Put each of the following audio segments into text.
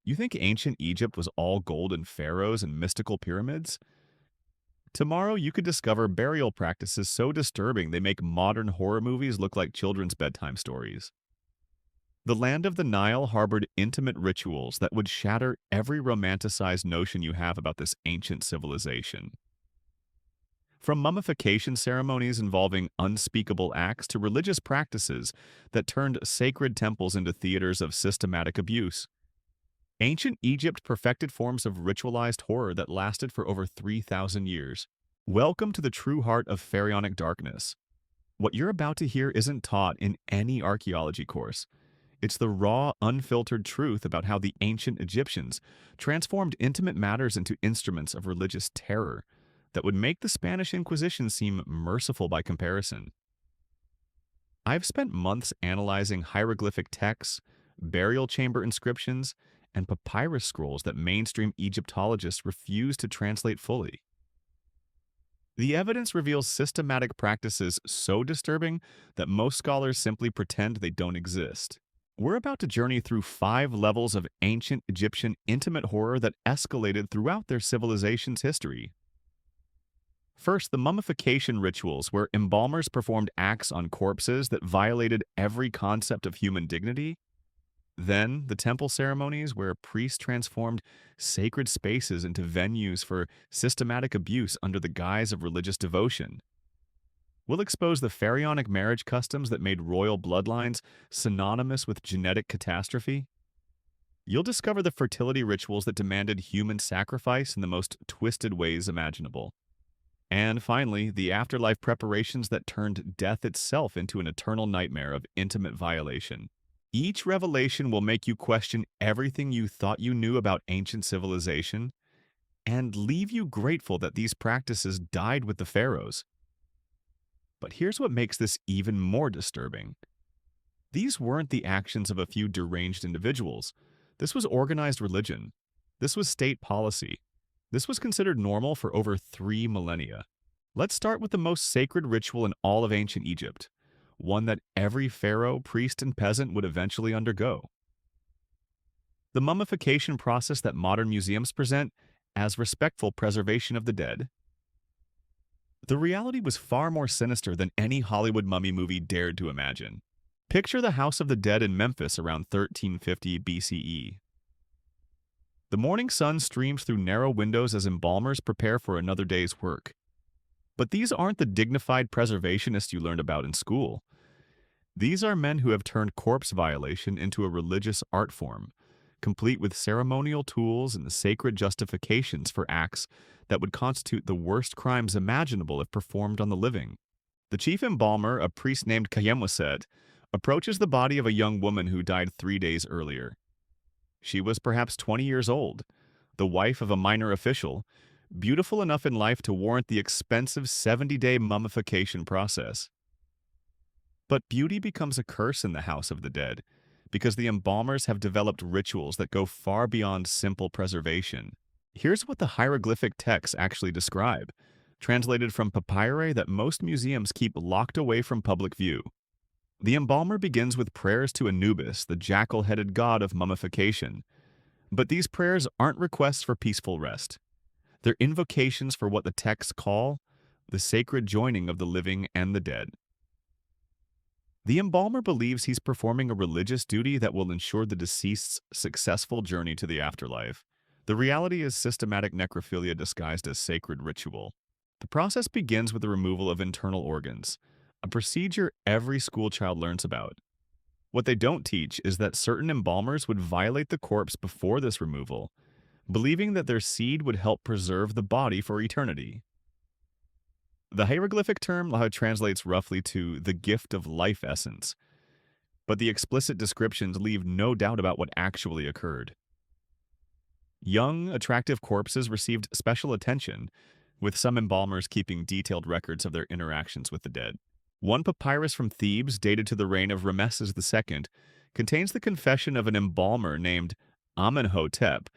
You think ancient Egypt was all golden pharaohs and mystical pyramids? Tomorrow, you could discover burial practices so disturbing they make modern horror movies look like children's bedtime stories. The land of the Nile harbored intimate rituals that would shatter every romanticized notion you have about this ancient civilization. From mummification ceremonies involving unspeakable acts to religious practices that turned sacred temples into theaters of systematic abuse, ancient Egypt perfected forms of ritualized horror that lasted for over 3,000 years. Welcome to the true heart of pharaonic darkness. What you're about to hear isn't taught in any archaeology course. It's the raw, unfiltered truth about how the ancient Egyptians transformed intimate matters into instruments of religious terror that would make the Spanish Inquisition seem merciful by comparison. I've spent months analyzing hieroglyphic texts, burial chamber inscriptions, and papyrus scrolls that mainstream Egyptologists refuse to translate fully. The evidence reveals systematic practices so disturbing that most scholars simply pretend they don't exist. We're about to journey through 5 levels of ancient Egyptian intimate horror that escalated throughout their civilization's history. First, the mummification rituals, where embalmers performed acts on corpses that violated every concept of human dignity. Then, the temple ceremonies, where priests transformed sacred spaces into venues for systematic abuse under the guise of religious devotion. We'll expose the pharaonic marriage customs that made royal bloodlines synonymous with genetic catastrophe. You'll discover the fertility rituals that demanded human sacrifice in the most twisted ways imaginable. And finally, the afterlife preparations that turned death itself into an eternal nightmare of intimate violation. Each revelation will make you question everything you thought you knew about ancient civilization and leave you grateful that these practices died with the pharaohs. But here's what makes this even more disturbing. These weren't the actions of a few deranged individuals. This was organized religion. This was state policy. This was considered normal for over 3 millennia. Let's start with the most sacred ritual in all of ancient Egypt, one that every pharaoh, priest, and peasant would eventually undergo. The mummification process that modern museums present as respectful preservation of the dead. The reality was far more sinister than any Hollywood mummy movie dared to imagine. Picture the House of the Dead in Memphis around 1350 BCE. The morning sun streams through narrow windows as embalmers prepare for another day's work. But these aren't the dignified preservationists you learned about in school. These are men who have turned corpse violation into a religious art form, complete with ceremonial tools and sacred justifications for acts that would constitute the worst crimes imaginable if performed on the living. The chief embalmer, a priest named Kayemwaset, approaches the body of a young woman who died 3 days earlier. She was perhaps 20 years old, the wife of a minor official, beautiful enough in life to warrant the expensive 70-day mummification process. But beauty becomes a curse in the House of the Dead, because the embalmers have developed rituals that go far beyond simple preservation. Here's what the hieroglyphic texts actually describe, translated from papyri that most museums keep locked away from public view. The embalmer begins with prayers to Anubis, the jackal-headed god of mummification. But these prayers aren't requests for peaceful rest. They're invocations for what the texts call the sacred joining of the living and the dead. The embalmer believes he's performing a religious duty that will ensure the deceased's successful journey to the afterlife. The reality is systematic necrophilia disguised as sacred ritual. The process begins with the removal of internal organs, a procedure every schoolchild learns about. What they don't teach is that certain embalmers would violate the corpse before this removal, believing that their seed would help preserve the body for eternity. The hieroglyphic term translates roughly to the gift of life essence, but the explicit descriptions leave no doubt about what actually occurred. Young, attractive corpses received special attention, with some embalmers keeping detailed records of their interactions with the dead. One papyrus from Thebes, dated to the reign of Rameses II, contains the confession of an embalmer named Amenhotep,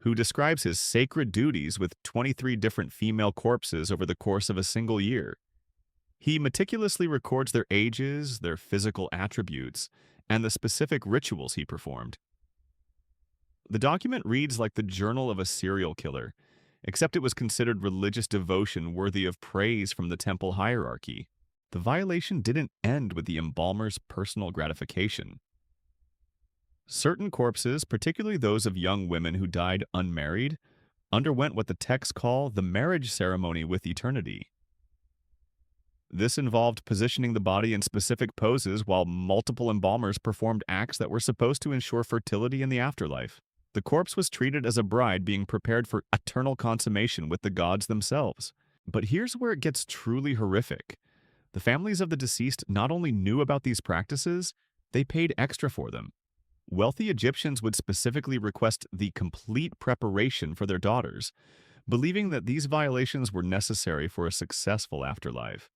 who describes his sacred duties with 23 different female corpses over the course of a single year. He meticulously records their ages, their physical attributes, and the specific rituals he performed. The document reads like the journal of a serial killer, except it was considered religious devotion worthy of praise from the temple hierarchy. The violation didn't end with the embalmer's personal gratification. Certain corpses, particularly those of young women who died unmarried, underwent what the texts call the marriage ceremony with eternity. This involved positioning the body in specific poses while multiple embalmers performed acts that were supposed to ensure fertility in the afterlife. The corpse was treated as a bride being prepared for eternal consummation with the gods themselves. But here's where it gets truly horrific. The families of the deceased not only knew about these practices, they paid extra for them. Wealthy Egyptians would specifically request the complete preparation for their daughters, believing that these violations were necessary for a successful afterlife.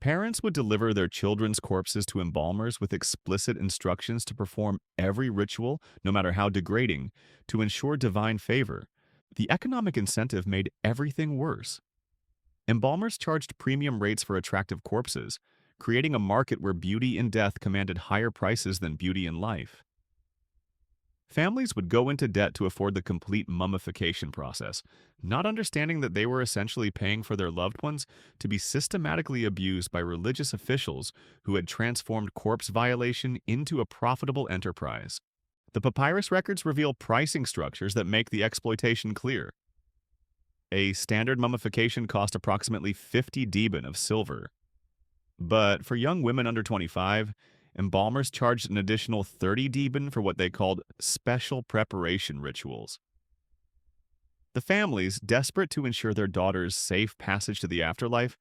Parents would deliver their children's corpses to embalmers with explicit instructions to perform every ritual, no matter how degrading, to ensure divine favor. The economic incentive made everything worse. Embalmers charged premium rates for attractive corpses, creating a market where beauty in death commanded higher prices than beauty in life. Families would go into debt to afford the complete mummification process, not understanding that they were essentially paying for their loved ones to be systematically abused by religious officials who had transformed corpse violation into a profitable enterprise. The papyrus records reveal pricing structures that make the exploitation clear. A standard mummification cost approximately 50 deben of silver. But for young women under 25, embalmers charged an additional 30 deben for what they called special preparation rituals. The families, desperate to ensure their daughters' safe passage to the afterlife,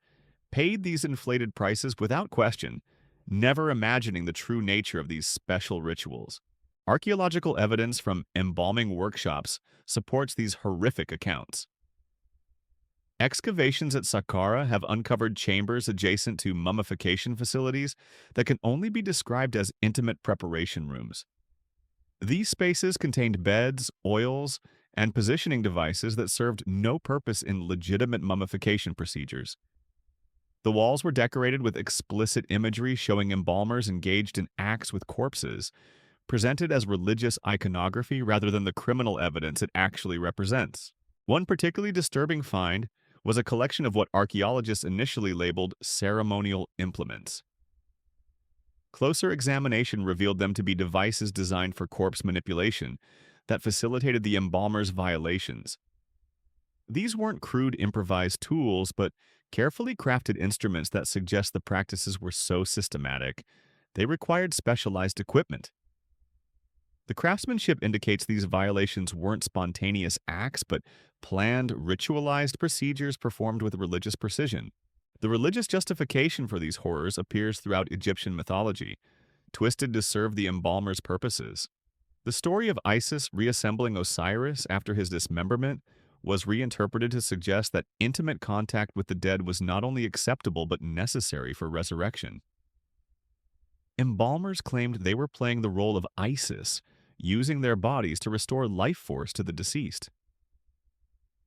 paid these inflated prices without question, never imagining the true nature of these special rituals. Archaeological evidence from embalming workshops supports these horrific accounts. Excavations at Saqqara have uncovered chambers adjacent to mummification facilities that can only be described as intimate preparation rooms. These spaces contained beds, oils, and positioning devices that served no purpose in legitimate mummification procedures. The walls were decorated with explicit imagery showing embalmers engaged in acts with corpses, presented as religious iconography rather than the criminal evidence it actually represents. One particularly disturbing find was a collection of what archaeologists initially labeled ceremonial implements. Closer examination revealed them to be devices designed for corpse manipulation that facilitated the embalmer's violations. These weren't crude improvised tools, but carefully crafted instruments that suggest the practices were so systematic, they required specialized equipment. The craftsmanship indicates these violations weren't spontaneous acts, but planned, ritualized procedures performed with religious precision. The religious justification for these horrors appears throughout Egyptian mythology, twisted to serve the embalmer's purposes. The story of Isis reassembling Osiris after his dismemberment was reinterpreted to suggest that intimate contact with the dead was not only acceptable but necessary for resurrection. Embalmers claimed they were playing the role of Isis, using their bodies to restore life force to the deceased.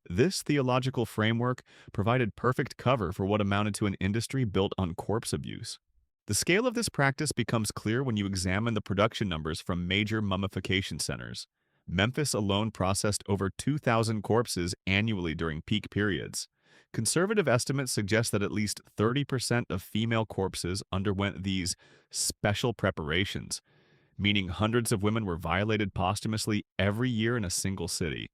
This theological framework provided perfect cover for what amounted to an industry built on corpse abuse. The scale of this practice becomes clear when you examine the production numbers from major mummification centers. Memphis alone processed over 2,000 corpses annually during peak periods. Conservative estimates suggest that at least 30% of female corpses underwent these special preparations, meaning hundreds of women were violated posthumously every year in a single city.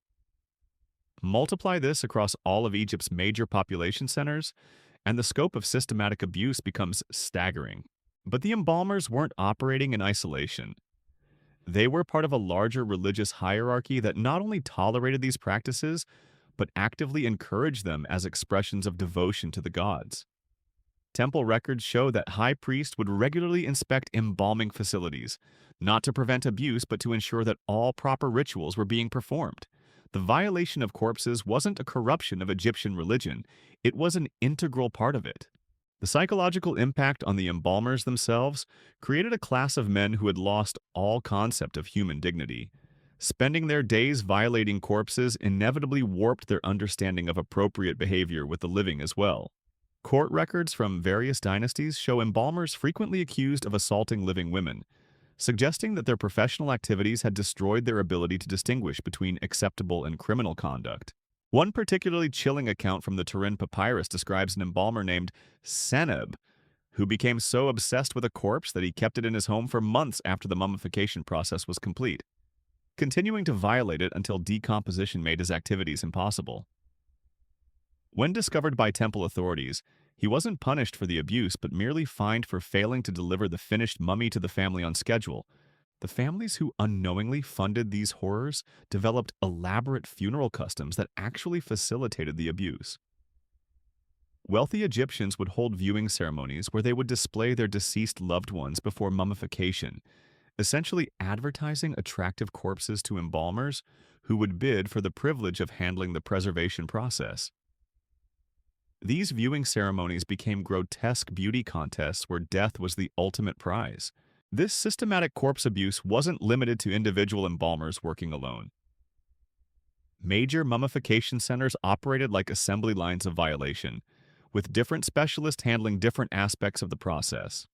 Multiply this across all of Egypt's major population centers, and the scope of systematic abuse becomes staggering. But the embalmers weren't operating in isolation. They were part of a larger religious hierarchy that not only tolerated these practices, but actively encouraged them as expressions of devotion to the gods. Temple records show that high priests would regularly inspect embalming facilities, not to prevent abuse but to ensure that all proper rituals were being performed. The violation of corpses wasn't a corruption of Egyptian religion, it was an integral part of it. The psychological impact on the embalmers themselves created a class of men who had lost all concept of human dignity. Spending their days violating corpses inevitably warped their understanding of appropriate behavior with the living as well. Court records from various dynasties show embalmers frequently accused of assaulting living women, suggesting that their professional activities had destroyed their ability to distinguish between acceptable and criminal conduct. One particularly chilling account from the Turin Papyrus describes an embalmer named Seneb, who became so obsessed with a corpse that he kept it in his home for months after the mummification process was complete, continuing to violate it until decomposition made his activities impossible. When discovered by temple authorities, he wasn't punished for the abuse but merely fined for failing to deliver the finished mummy to the family on schedule. The families who unknowingly funded these horrors developed elaborate funeral customs that actually facilitated the abuse. Wealthy Egyptians would hold viewing ceremonies where they would display their deceased loved ones before mummification, essentially advertising attractive corpses to embalmers who would bid for the privilege of handling the preservation process. These viewing ceremonies became grotesque beauty contests where death was the ultimate prize. This systematic corpse abuse wasn't limited to individual embalmers working alone. Major mummification centers operated like assembly lines of violation, with different specialists handling different aspects of the process.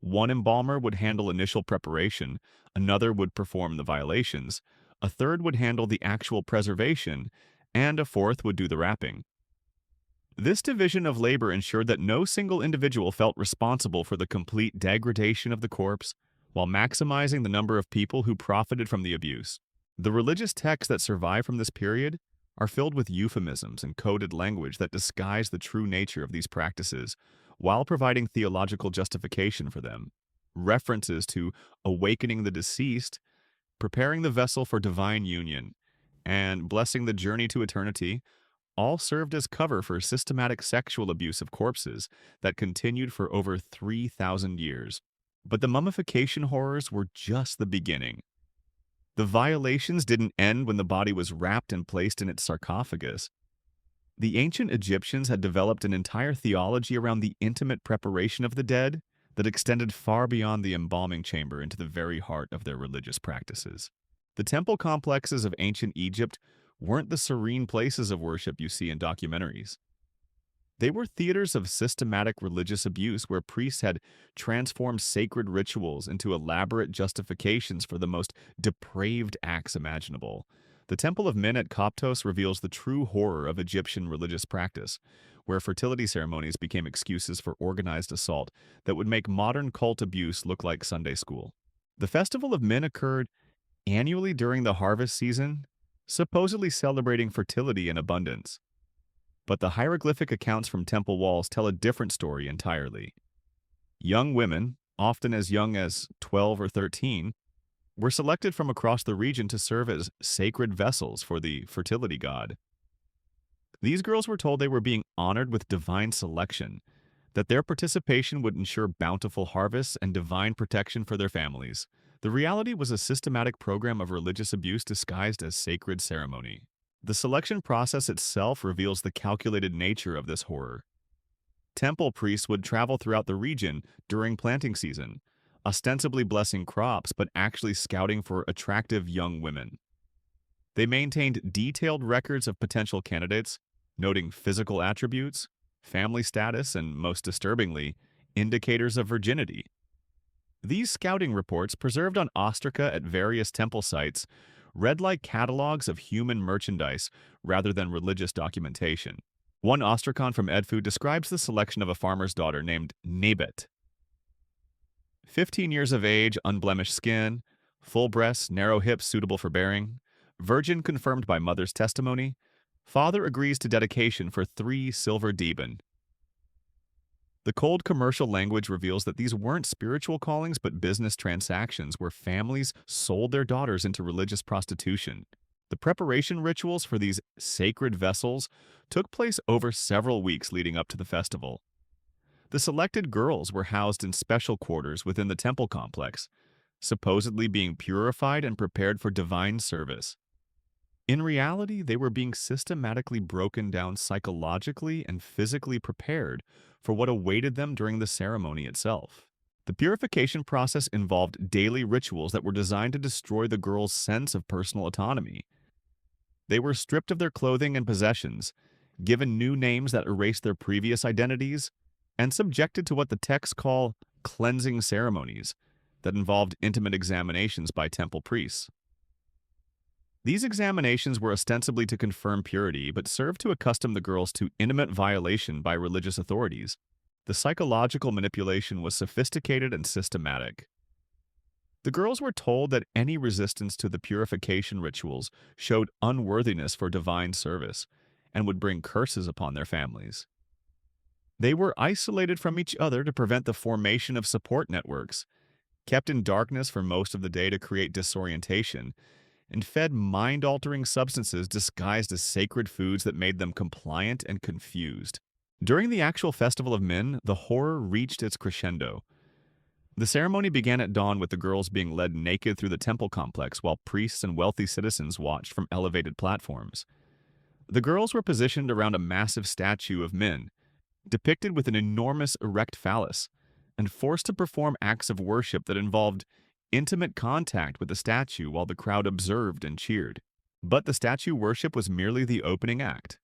One embalmer would handle initial preparation, another would perform the violations, a third would handle the actual preservation, and a fourth would do the wrapping. This division of labor ensured that no single individual felt responsible for the complete degradation of the corpse, while maximizing the number of people who profited from the abuse. The religious texts that survive from this period are filled with euphemisms and coded language that disguise the true nature of these practices, while providing theological justification for them. References to awakening the deceased, preparing the vessel for divine union, and blessing the journey to eternity all served as cover for systematic sexual abuse of corpses that continued for over 3,000 years. But the mummification horrors were just the beginning. The violations didn't end when the body was wrapped and placed in its sarcophagus. The ancient Egyptians had developed an entire theology around the intimate preparation of the dead that extended far beyond the embalming chamber into the very heart of their religious practices. The temple complexes of ancient Egypt weren't the serene places of worship you see in documentaries. They were theaters of systematic religious abuse where priests had transformed sacred rituals into elaborate justifications for the most depraved acts imaginable. The Temple of Min at Koptos reveals the true horror of Egyptian religious practice, where fertility ceremonies became excuses for organized assault that would make modern cult abuse look like Sunday school. The Festival of Min occurred annually during the harvest season, supposedly celebrating fertility and abundance. But the hieroglyphic accounts from temple walls tell a different story entirely. Young women, often as young as 12 or 13, were selected from across the region to serve as sacred vessels for the fertility god. These girls were told they were being honored with divine selection, that their participation would ensure bountiful harvests and divine protection for their families. The reality was a systematic program of religious abuse disguised as sacred ceremony. The selection process itself reveals the calculated nature of this horror. Temple priests would travel throughout the region during planting season, ostensibly blessing crops but actually scouting for attractive young women. They maintained detailed records of potential candidates, noting physical attributes, family status, and, most disturbingly, indicators of virginity. These scouting reports, preserved on ostraca at various temple sites, read like catalogs of human merchandise rather than religious documentation. One ostracon from Edfu describes the selection of a farmer's daughter named Nebet. 15 years of age, unblemished skin, full breasts, narrow hips suitable for bearing, virgin confirmed by mother's testimony, father agrees to dedication for 3 silver deben. The cold commercial language reveals that these weren't spiritual callings but business transactions where families sold their daughters into religious prostitution. The preparation rituals for these sacred vessels took place over several weeks leading up to the festival. The selected girls were housed in special quarters within the temple complex, supposedly being purified and prepared for divine service. In reality, they were being systematically broken down psychologically and physically prepared for what awaited them during the ceremony itself. The purification process involved daily rituals that were designed to destroy the girls' sense of personal autonomy. They were stripped of their clothing and possessions, given new names that erased their previous identities, and subjected to what the texts call cleansing ceremonies, that involved intimate examinations by temple priests. These examinations were ostensibly to confirm purity, but served to accustom the girls to intimate violation by religious authorities. The psychological manipulation was sophisticated and systematic. The girls were told that any resistance to the purification rituals showed unworthiness for divine service and would bring curses upon their families. They were isolated from each other to prevent the formation of support networks, kept in darkness for most of the day to create disorientation, and fed mind-altering substances disguised as sacred foods that made them compliant and confused. During the actual Festival of Men, the horror reached its crescendo. The ceremony began at dawn with the girls being led naked through the temple complex while priests and wealthy citizens watched from elevated platforms. The girls were positioned around a massive statue of men, depicted with an enormous erect phallus, and forced to perform acts of worship that involved intimate contact with the statue while the crowd observed and cheered. But the statue worship was merely the opening act.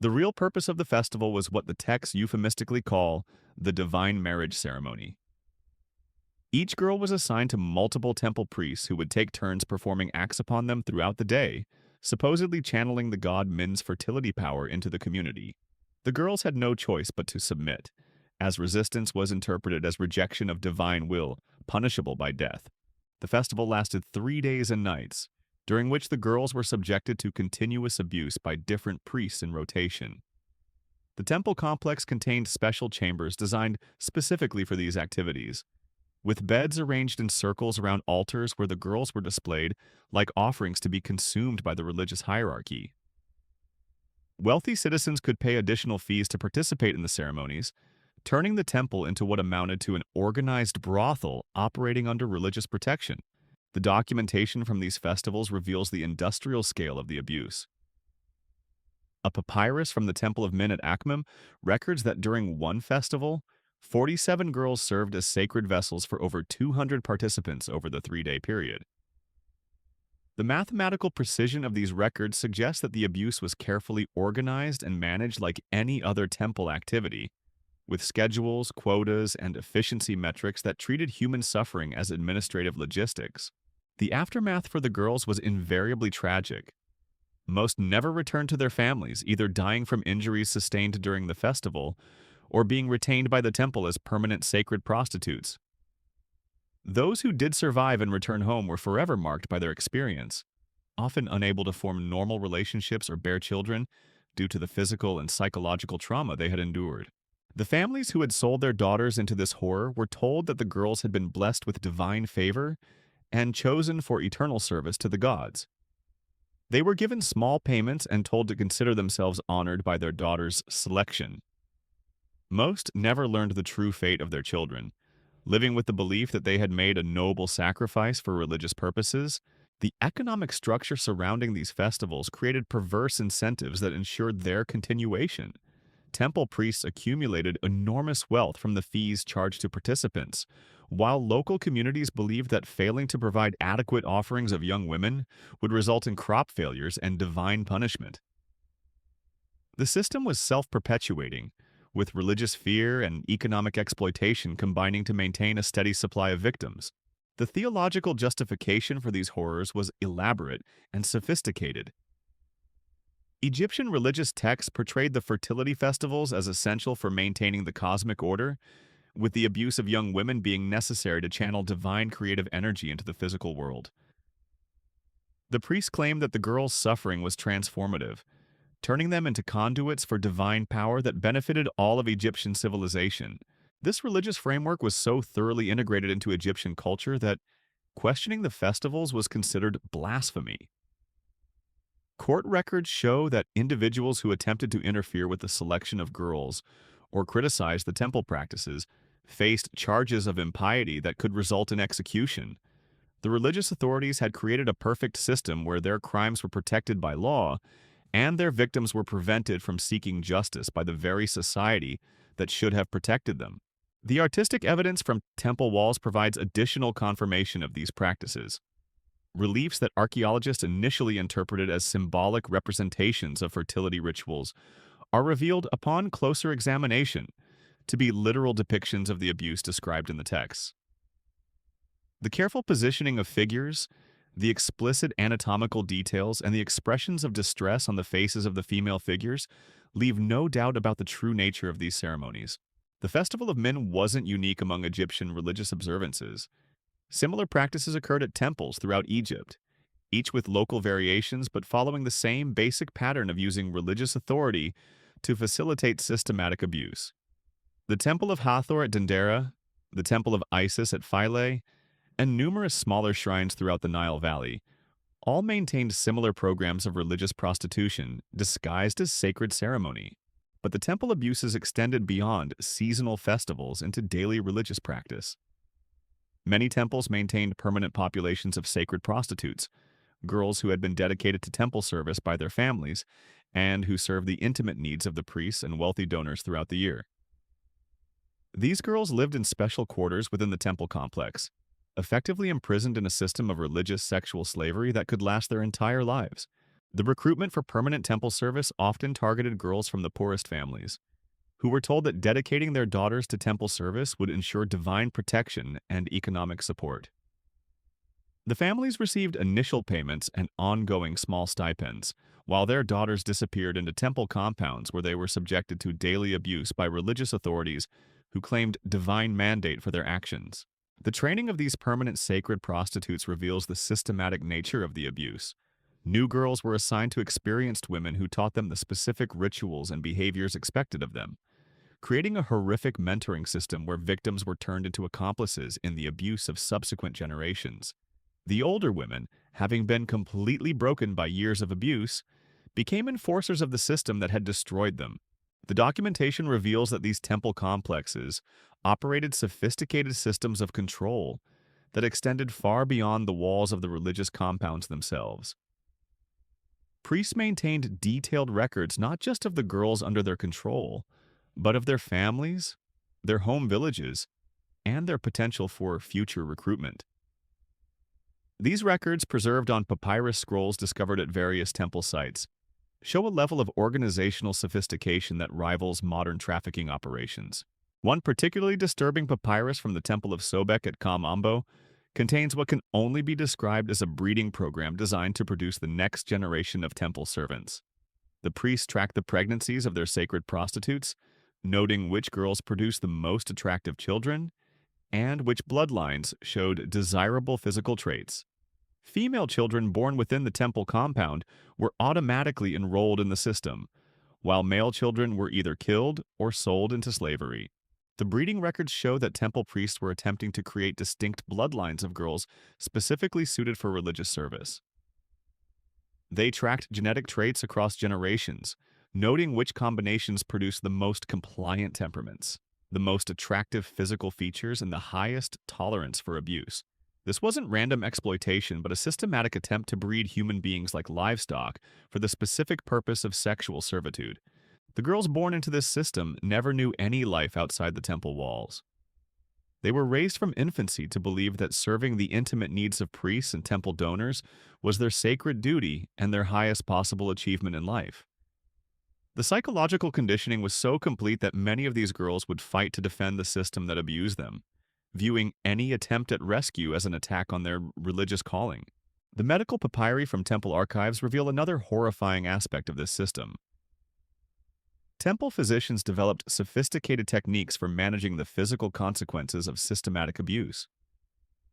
The real purpose of the festival was what the texts euphemistically call the divine marriage ceremony. Each girl was assigned to multiple temple priests who would take turns performing acts upon them throughout the day, supposedly channeling the god Min's fertility power into the community. The girls had no choice but to submit, as resistance was interpreted as rejection of divine will, punishable by death. The festival lasted 3 days and nights, during which the girls were subjected to continuous abuse by different priests in rotation. The temple complex contained special chambers designed specifically for these activities, with beds arranged in circles around altars where the girls were displayed like offerings to be consumed by the religious hierarchy. Wealthy citizens could pay additional fees to participate in the ceremonies, turning the temple into what amounted to an organized brothel operating under religious protection. The documentation from these festivals reveals the industrial scale of the abuse. A papyrus from the Temple of Men at Akhmim records that during one festival, 47 girls served as sacred vessels for over 200 participants over the 3-day period. The mathematical precision of these records suggests that the abuse was carefully organized and managed like any other temple activity, with schedules, quotas, and efficiency metrics that treated human suffering as administrative logistics. The aftermath for the girls was invariably tragic. Most never returned to their families, either dying from injuries sustained during the festival or being retained by the temple as permanent sacred prostitutes. Those who did survive and return home were forever marked by their experience, often unable to form normal relationships or bear children due to the physical and psychological trauma they had endured. The families who had sold their daughters into this horror were told that the girls had been blessed with divine favor and chosen for eternal service to the gods. They were given small payments and told to consider themselves honored by their daughter's selection. Most never learned the true fate of their children, living with the belief that they had made a noble sacrifice for religious purposes. The economic structure surrounding these festivals created perverse incentives that ensured their continuation. Temple priests accumulated enormous wealth from the fees charged to participants, while local communities believed that failing to provide adequate offerings of young women would result in crop failures and divine punishment. The system was self-perpetuating, with religious fear and economic exploitation combining to maintain a steady supply of victims. The theological justification for these horrors was elaborate and sophisticated. Egyptian religious texts portrayed the fertility festivals as essential for maintaining the cosmic order, with the abuse of young women being necessary to channel divine creative energy into the physical world. The priests claimed that the girls' suffering was transformative, turning them into conduits for divine power that benefited all of Egyptian civilization. This religious framework was so thoroughly integrated into Egyptian culture that questioning the festivals was considered blasphemy. Court records show that individuals who attempted to interfere with the selection of girls or criticized the temple practices faced charges of impiety that could result in execution. The religious authorities had created a perfect system where their crimes were protected by law and their victims were prevented from seeking justice by the very society that should have protected them. The artistic evidence from temple walls provides additional confirmation of these practices. Reliefs that archaeologists initially interpreted as symbolic representations of fertility rituals are revealed upon closer examination to be literal depictions of the abuse described in the texts. The careful positioning of figures, the explicit anatomical details, and the expressions of distress on the faces of the female figures leave no doubt about the true nature of these ceremonies. The Festival of Men wasn't unique among Egyptian religious observances. Similar practices occurred at temples throughout Egypt, each with local variations but following the same basic pattern of using religious authority to facilitate systematic abuse. The Temple of Hathor at Dendera, the Temple of Isis at Philae, and numerous smaller shrines throughout the Nile Valley all maintained similar programs of religious prostitution disguised as sacred ceremony. But the temple abuses extended beyond seasonal festivals into daily religious practice. Many temples maintained permanent populations of sacred prostitutes, girls who had been dedicated to temple service by their families and who served the intimate needs of the priests and wealthy donors throughout the year. These girls lived in special quarters within the temple complex, effectively imprisoned in a system of religious sexual slavery that could last their entire lives. The recruitment for permanent temple service often targeted girls from the poorest families, who were told that dedicating their daughters to temple service would ensure divine protection and economic support. The families received initial payments and ongoing small stipends, while their daughters disappeared into temple compounds where they were subjected to daily abuse by religious authorities who claimed divine mandate for their actions. The training of these permanent sacred prostitutes reveals the systematic nature of the abuse. New girls were assigned to experienced women who taught them the specific rituals and behaviors expected of them, creating a horrific mentoring system where victims were turned into accomplices in the abuse of subsequent generations. The older women, having been completely broken by years of abuse, became enforcers of the system that had destroyed them. The documentation reveals that these temple complexes operated sophisticated systems of control that extended far beyond the walls of the religious compounds themselves. Priests maintained detailed records not just of the girls under their control, but of their families, their home villages, and their potential for future recruitment. These records, preserved on papyrus scrolls discovered at various temple sites, show a level of organizational sophistication that rivals modern trafficking operations. One particularly disturbing papyrus from the Temple of Sobek at Kom Ombo contains what can only be described as a breeding program designed to produce the next generation of temple servants. The priests tracked the pregnancies of their sacred prostitutes, noting which girls produced the most attractive children and which bloodlines showed desirable physical traits. Female children born within the temple compound were automatically enrolled in the system, while male children were either killed or sold into slavery. The breeding records show that temple priests were attempting to create distinct bloodlines of girls specifically suited for religious service. They tracked genetic traits across generations, noting which combinations produced the most compliant temperaments, the most attractive physical features, and the highest tolerance for abuse. This wasn't random exploitation, but a systematic attempt to breed human beings like livestock for the specific purpose of sexual servitude. The girls born into this system never knew any life outside the temple walls. They were raised from infancy to believe that serving the intimate needs of priests and temple donors was their sacred duty and their highest possible achievement in life. The psychological conditioning was so complete that many of these girls would fight to defend the system that abused them, viewing any attempt at rescue as an attack on their religious calling. The medical papyri from temple archives reveal another horrifying aspect of this system. Temple physicians developed sophisticated techniques for managing the physical consequences of systematic abuse.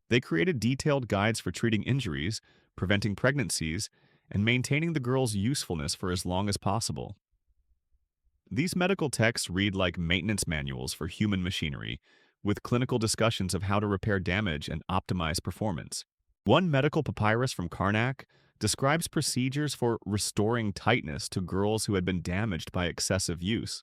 They created detailed guides for treating injuries, preventing pregnancies, and maintaining the girl's usefulness for as long as possible. These medical texts read like maintenance manuals for human machinery, with clinical discussions of how to repair damage and optimize performance. One medical papyrus from Karnak describes procedures for restoring tightness to girls who had been damaged by excessive use,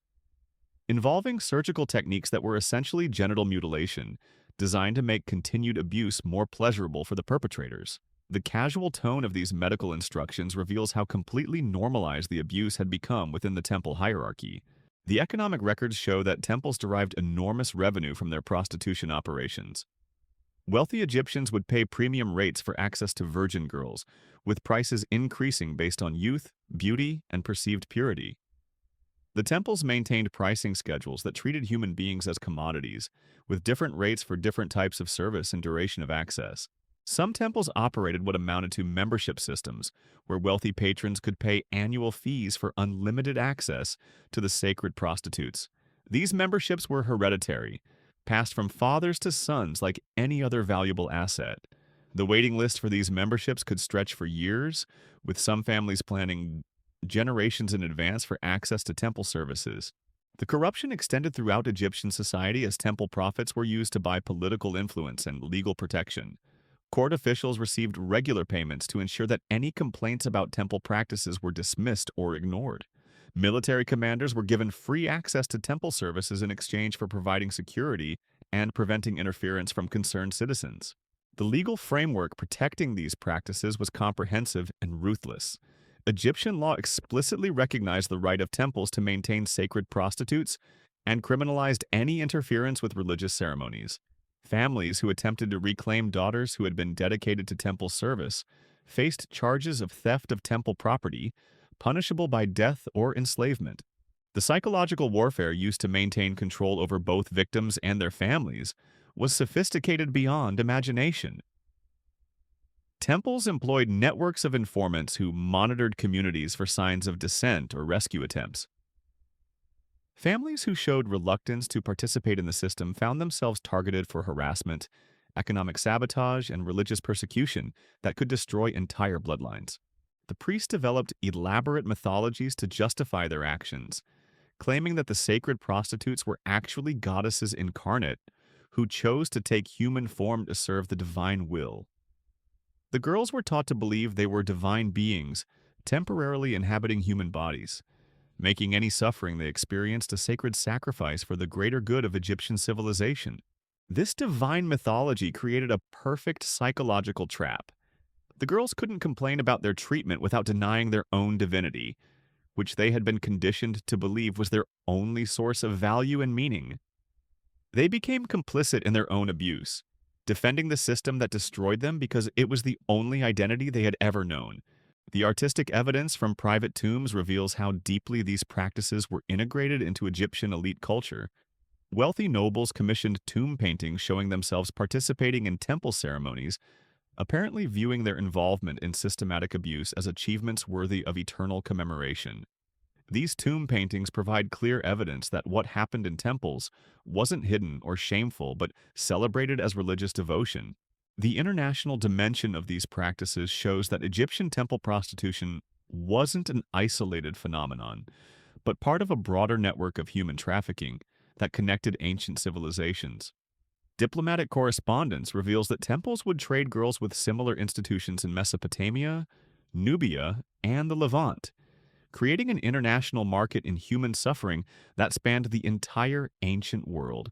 involving surgical techniques that were essentially genital mutilation, designed to make continued abuse more pleasurable for the perpetrators. The casual tone of these medical instructions reveals how completely normalized the abuse had become within the temple hierarchy. The economic records show that temples derived enormous revenue from their prostitution operations. Wealthy Egyptians would pay premium rates for access to virgin girls, with prices increasing based on youth, beauty, and perceived purity. The temples maintained pricing schedules that treated human beings as commodities, with different rates for different types of service and duration of access. Some temples operated what amounted to membership systems, where wealthy patrons could pay annual fees for unlimited access to the sacred prostitutes. These memberships were hereditary, passed from fathers to sons like any other valuable asset. The waiting list for these memberships could stretch for years, with some families planning generations in advance for access to temple services. The corruption extended throughout Egyptian society as temple profits were used to buy political influence and legal protection. Court officials received regular payments to ensure that any complaints about temple practices were dismissed or ignored. Military commanders were given free access to temple services in exchange for providing security and preventing interference from concerned citizens. The legal framework protecting these practices was comprehensive and ruthless. Egyptian law explicitly recognized the right of temples to maintain sacred prostitutes and criminalized any interference with religious ceremonies. Families who attempted to reclaim daughters who had been dedicated to temple service faced charges of theft of temple property, punishable by death or enslavement. The psychological warfare used to maintain control over both victims and their families was sophisticated beyond imagination. Temples employed networks of informants who monitored communities for signs of dissent or rescue attempts. Families who showed reluctance to participate in the system found themselves targeted for harassment, economic sabotage, and religious persecution that could destroy entire bloodlines. The priests developed elaborate mythologies to justify their actions, claiming that the sacred prostitutes were actually goddesses incarnate who chose to take human form to serve the divine will. The girls were taught to believe they were divine beings, temporarily inhabiting human bodies, making any suffering they experienced a sacred sacrifice for the greater good of Egyptian civilization. This divine mythology created a perfect psychological trap. The girls couldn't complain about their treatment without denying their own divinity, which they had been conditioned to believe was their only source of value and meaning. They became complicit in their own abuse, defending the system that destroyed them because it was the only identity they had ever known. The artistic evidence from private tombs reveals how deeply these practices were integrated into Egyptian elite culture. Wealthy nobles commissioned tomb paintings showing themselves participating in temple ceremonies, apparently viewing their involvement in systematic abuse as achievements worthy of eternal commemoration. These tomb paintings provide clear evidence that what happened in temples wasn't hidden or shameful, but celebrated as religious devotion. The international dimension of these practices shows that Egyptian temple prostitution wasn't an isolated phenomenon, but part of a broader network of human trafficking that connected ancient civilizations. Diplomatic correspondence reveals that temples would trade girls with similar institutions in Mesopotamia, Nubia, and the Levant, creating an international market in human suffering that spanned the entire ancient world.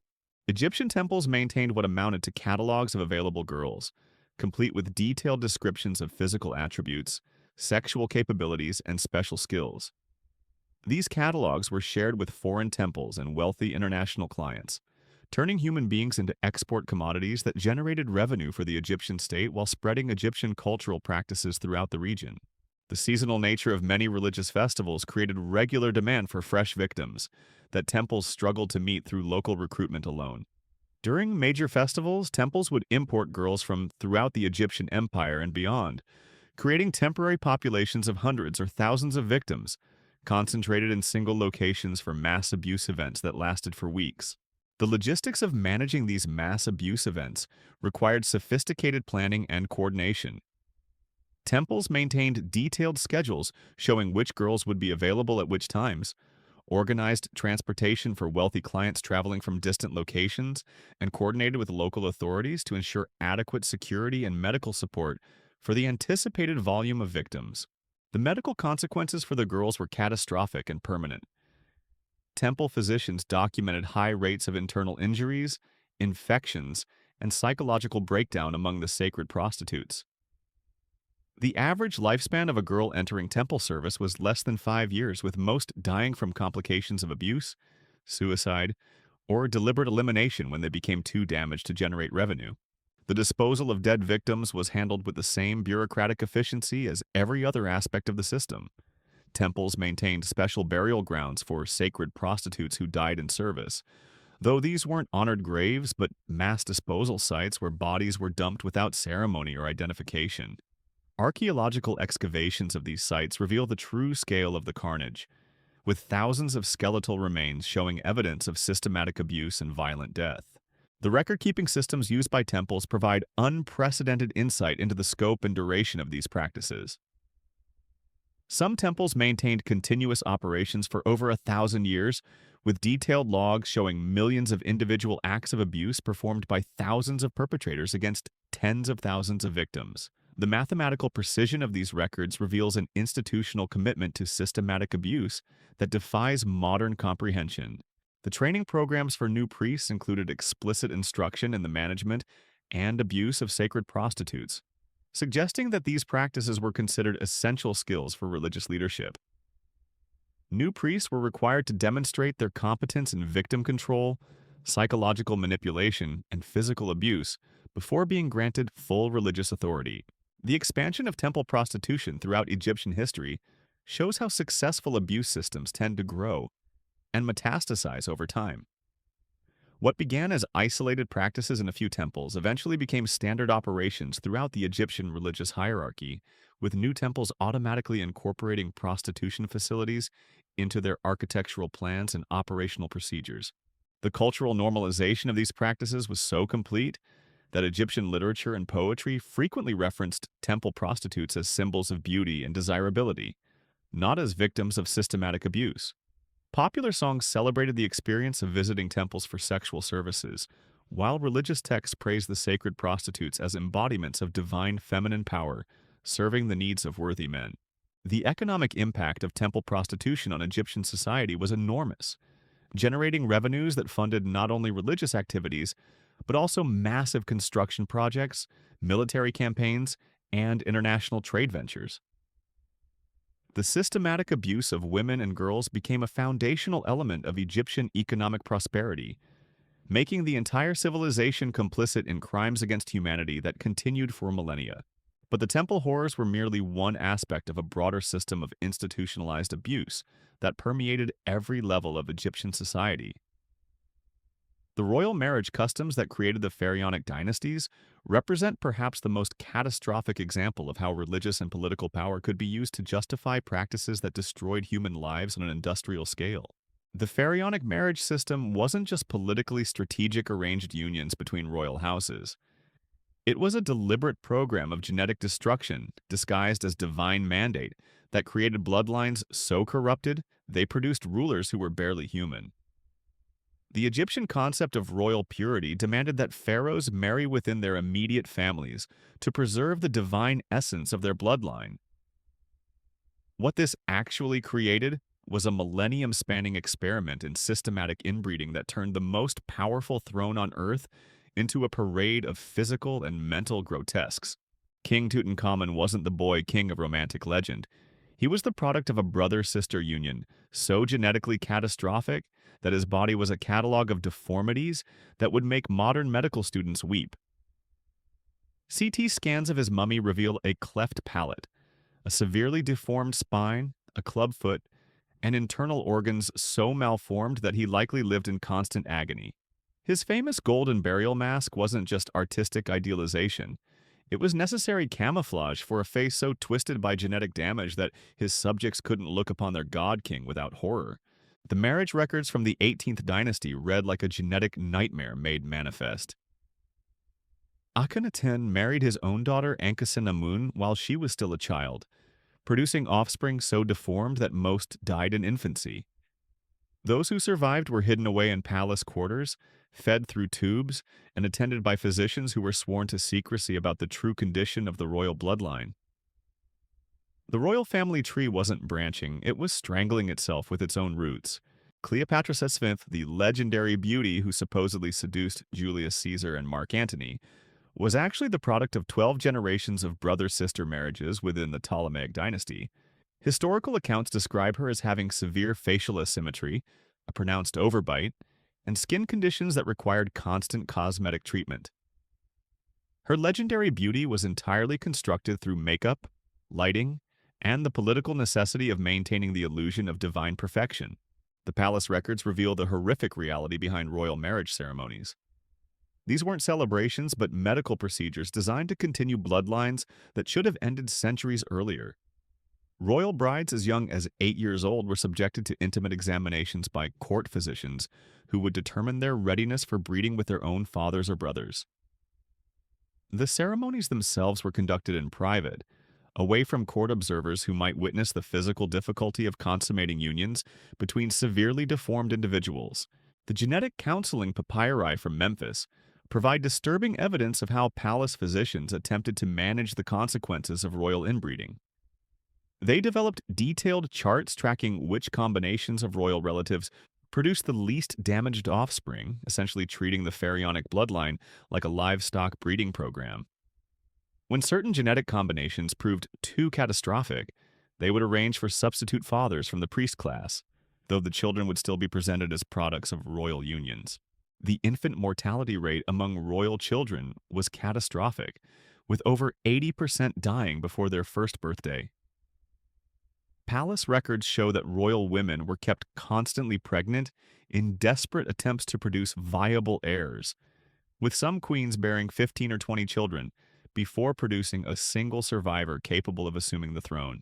Egyptian temples maintained what amounted to catalogs of available girls, complete with detailed descriptions of physical attributes, sexual capabilities, and special skills. These catalogs were shared with foreign temples and wealthy international clients, turning human beings into export commodities that generated revenue for the Egyptian state while spreading Egyptian cultural practices throughout the region. The seasonal nature of many religious festivals created regular demand for fresh victims that temples struggled to meet through local recruitment alone. During major festivals, temples would import girls from throughout the Egyptian empire and beyond, creating temporary populations of hundreds or thousands of victims, concentrated in single locations for mass abuse events that lasted for weeks. The logistics of managing these mass abuse events required sophisticated planning and coordination. Temples maintained detailed schedules showing which girls would be available at which times, organized transportation for wealthy clients traveling from distant locations, and coordinated with local authorities to ensure adequate security and medical support for the anticipated volume of victims. The medical consequences for the girls were catastrophic and permanent. Temple physicians documented high rates of internal injuries, infections, and psychological breakdown among the sacred prostitutes. The average lifespan of a girl entering temple service was less than 5 years, with most dying from complications of abuse, suicide, or deliberate elimination when they became too damaged to generate revenue. The disposal of dead victims was handled with the same bureaucratic efficiency as every other aspect of the system. temples maintained special burial grounds for sacred prostitutes who died in service, though these weren't honored graves but mass disposal sites where bodies were dumped without ceremony or identification. Archaeological excavations of these sites reveal the true scale of the carnage, with thousands of skeletal remains showing evidence of systematic abuse and violent death. The record-keeping systems used by temples provide unprecedented insight into the scope and duration of these practices. Some temples maintained continuous operations for over 1,000 years, with detailed logs showing millions of individual acts of abuse performed by thousands of perpetrators against tens of thousands of victims. The mathematical precision of these records reveals an institutional commitment to systematic abuse that defies modern comprehension. The training programs for new priests included explicit instruction in the management and abuse of sacred prostitutes, suggesting that these practices were considered essential skills for religious leadership. New priests were required to demonstrate their competence in victim control, psychological manipulation, and physical abuse before being granted full religious authority. The expansion of temple prostitution throughout Egyptian history shows how successful abuse systems tend to grow and metastasize over time. What began as isolated practices in a few temples eventually became standard operations throughout the Egyptian religious hierarchy, with new temples automatically incorporating prostitution facilities into their architectural plans and operational procedures. The cultural normalization of these practices was so complete that Egyptian literature and poetry frequently referenced temple prostitutes as symbols of beauty and desirability, not as victims of systematic abuse. Popular songs celebrated the experience of visiting temples for sexual services, while religious texts praised the sacred prostitutes as embodiments of divine feminine power, serving the needs of worthy men. The economic impact of temple prostitution on Egyptian society was enormous, generating revenues that funded not only religious activities, but also massive construction projects, military campaigns, and international trade ventures. The systematic abuse of women and girls became a foundational element of Egyptian economic prosperity, making the entire civilization complicit in crimes against humanity that continued for millennia. But the temple horrors were merely one aspect of a broader system of institutionalized abuse that permeated every level of Egyptian society. The royal marriage customs that created the pharaonic dynasties represent perhaps the most catastrophic example of how religious and political power could be used to justify practices that destroyed human lives on an industrial scale. The pharaonic marriage system wasn't just politically strategic arranged unions between royal houses. It was a deliberate program of genetic destruction disguised as divine mandate that created bloodlines so corrupted they produced rulers who were barely human. The Egyptian concept of royal purity demanded that pharaohs marry within their immediate families to preserve the divine essence of their bloodline. What this actually created was a millennium-spanning experiment in systematic inbreeding that turned the most powerful throne on earth into a parade of physical and mental grotesques. King Tutankhamun wasn't the boy king of romantic legend. He was the product of a brother-sister union, so genetically catastrophic that his body was a catalog of deformities that would make modern medical students weep. CT scans of his mummy reveal a cleft palate, a severely deformed spine, a clubfoot, and internal organs so malformed that he likely lived in constant agony. His famous golden burial mask wasn't just artistic idealization. It was necessary camouflage for a face so twisted by genetic damage that his subjects couldn't look upon their god king without horror. The marriage records from the 18th dynasty read like a genetic nightmare made manifest. Akhenaten married his own daughter Ankhesenamun while she was still a child, producing offspring so deformed that most died in infancy. Those who survived were hidden away in palace quarters, fed through tubes, and attended by physicians who were sworn to secrecy about the true condition of the royal bloodline. The royal family tree wasn't branching, it was strangling itself with its own roots. Cleopatra Sesfinth, the legendary beauty who supposedly seduced Julius Caesar and Mark Antony, was actually the product of 12 generations of brother-sister marriages within the Ptolemaic dynasty. Historical accounts describe her as having severe facial asymmetry, a pronounced overbite, and skin conditions that required constant cosmetic treatment. Her legendary beauty was entirely constructed through makeup, lighting, and the political necessity of maintaining the illusion of divine perfection. The palace records reveal the horrific reality behind royal marriage ceremonies. These weren't celebrations, but medical procedures designed to continue bloodlines that should have ended centuries earlier. Royal brides as young as 8 years old were subjected to intimate examinations by court physicians who would determine their readiness for breeding with their own fathers or brothers. The ceremonies themselves were conducted in private, away from court observers who might witness the physical difficulty of consummating unions between severely deformed individuals. The genetic counseling papyri from Memphis provide disturbing evidence of how palace physicians attempted to manage the consequences of royal inbreeding. They developed detailed charts tracking which combinations of royal relatives produced the least damaged offspring, essentially treating the pharaonic bloodline like a livestock breeding program. When certain genetic combinations proved too catastrophic, they would arrange for substitute fathers from the priest class, though the children would still be presented as products of royal unions. The infant mortality rate among royal children was catastrophic, with over 80% dying before their first birthday. Palace records show that royal women were kept constantly pregnant in desperate attempts to produce viable heirs, with some queens bearing 15 or 20 children before producing a single survivor capable of assuming the throne.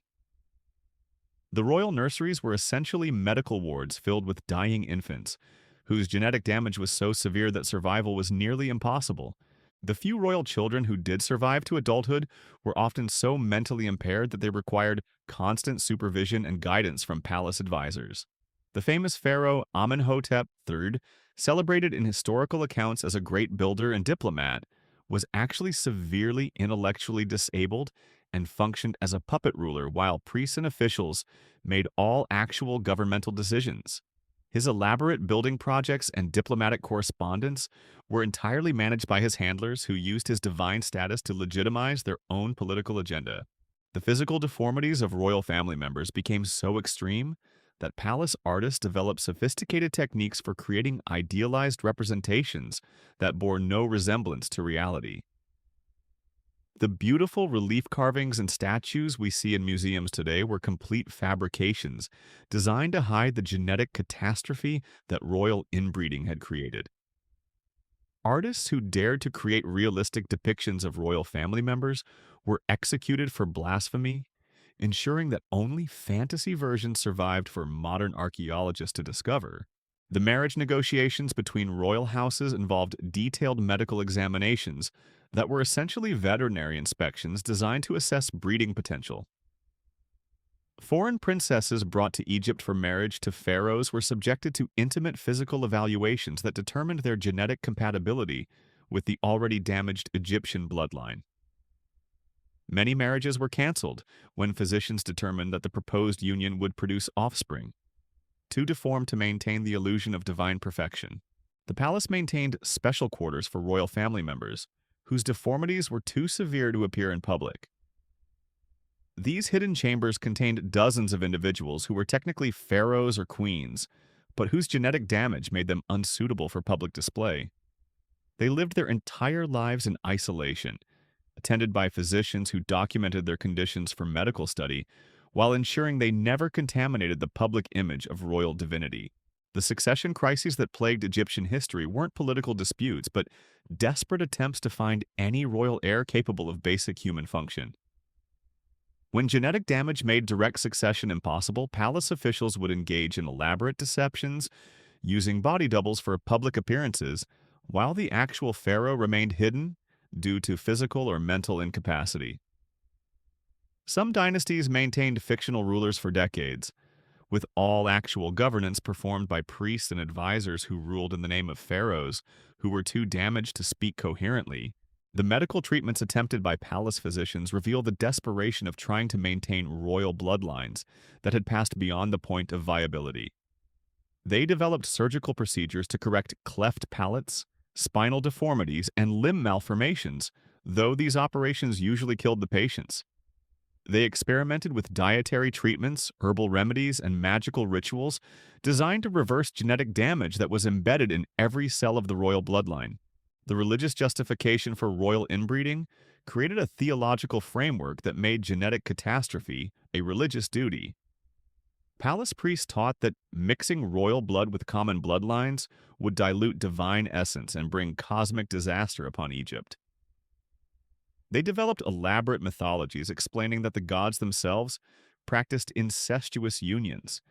The royal nurseries were essentially medical wards filled with dying infants, whose genetic damage was so severe that survival was nearly impossible. The few royal children who did survive to adulthood were often so mentally impaired that they required constant supervision and guidance from palace advisors. The famous pharaoh Amenhotep III, celebrated in historical accounts as a great builder and diplomat, was actually severely intellectually disabled and functioned as a puppet ruler while priests and officials made all actual governmental decisions. His elaborate building projects and diplomatic correspondence were entirely managed by his handlers who used his divine status to legitimize their own political agenda. The physical deformities of royal family members became so extreme that palace artists developed sophisticated techniques for creating idealized representations that bore no resemblance to reality. The beautiful relief carvings and statues we see in museums today were complete fabrications designed to hide the genetic catastrophe that royal inbreeding had created. Artists who dared to create realistic depictions of royal family members were executed for blasphemy, ensuring that only fantasy versions survived for modern archaeologists to discover. The marriage negotiations between royal houses involved detailed medical examinations that were essentially veterinary inspections designed to assess breeding potential. Foreign princesses brought to Egypt for marriage to pharaohs were subjected to intimate physical evaluations that determined their genetic compatibility with the already damaged Egyptian bloodline. Many marriages were canceled when physicians determined that the proposed union would produce offspring, too deformed to maintain the illusion of divine perfection. The palace maintained special quarters for royal family members, whose deformities were too severe to appear in public. These hidden chambers contained dozens of individuals who were technically pharaohs or queens, but whose genetic damage made them unsuitable for public display. They lived their entire lives in isolation, attended by physicians who documented their conditions for medical study, while ensuring they never contaminated the public image of royal divinity. The succession crises that plagued Egyptian history weren't political disputes, but desperate attempts to find any royal heir capable of basic human function. When genetic damage made direct succession impossible, palace officials would engage in elaborate deceptions, using body doubles for public appearances, while the actual pharaoh remained hidden due to physical or mental incapacity. Some dynasties maintained fictional rulers for decades, with all actual governance performed by priests and advisors who ruled in the name of pharaohs who were too damaged to speak coherently. The medical treatments attempted by palace physicians reveal the desperation of trying to maintain royal bloodlines that had passed beyond the point of viability. They developed surgical procedures to correct cleft palates, spinal deformities, and limb malformations, though these operations usually killed the patients. They experimented with dietary treatments, herbal remedies, and magical rituals designed to reverse genetic damage that was embedded in every cell of the royal bloodline. The religious justification for royal inbreeding created a theological framework that made genetic catastrophe a religious duty. Palace priests taught that mixing royal blood with common bloodlines would dilute divine essence and bring cosmic disaster upon Egypt. They developed elaborate mythologies explaining that the gods themselves practiced incestuous unions,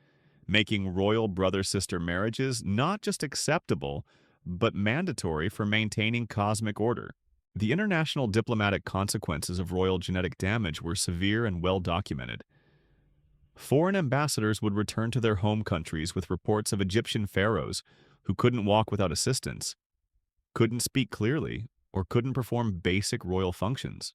making royal brother-sister marriages not just acceptable, but mandatory for maintaining cosmic order. The international diplomatic consequences of royal genetic damage were severe and well documented. Foreign ambassadors would return to their home countries with reports of Egyptian pharaohs who couldn't walk without assistance, couldn't speak clearly, or couldn't perform basic royal functions.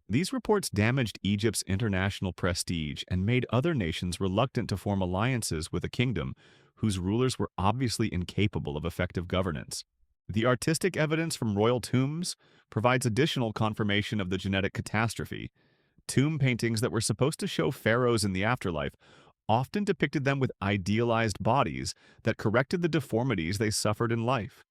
These reports damaged Egypt's international prestige and made other nations reluctant to form alliances with a kingdom whose rulers were obviously incapable of effective governance. The artistic evidence from royal tombs provides additional confirmation of the genetic catastrophe. Tomb paintings that were supposed to show pharaohs in the afterlife often depicted them with idealized bodies that corrected the deformities they suffered in life.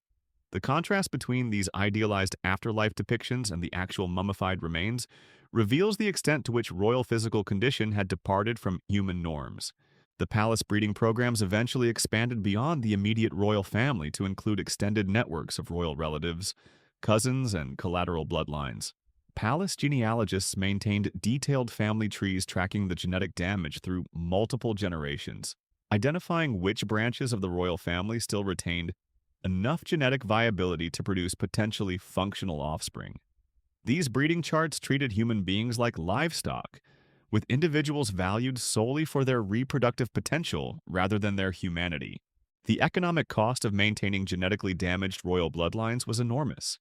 The contrast between these idealized afterlife depictions and the actual mummified remains reveals the extent to which royal physical condition had departed from human norms. The palace breeding programs eventually expanded beyond the immediate royal family to include extended networks of royal relatives, cousins, and collateral bloodlines. Palace genealogists maintained detailed family trees tracking the genetic damage through multiple generations, identifying which branches of the royal family still retained enough genetic viability to produce potentially functional offspring. These breeding charts treated human beings like livestock, with individuals valued solely for their reproductive potential rather than their humanity. The economic cost of maintaining genetically damaged royal bloodlines was enormous.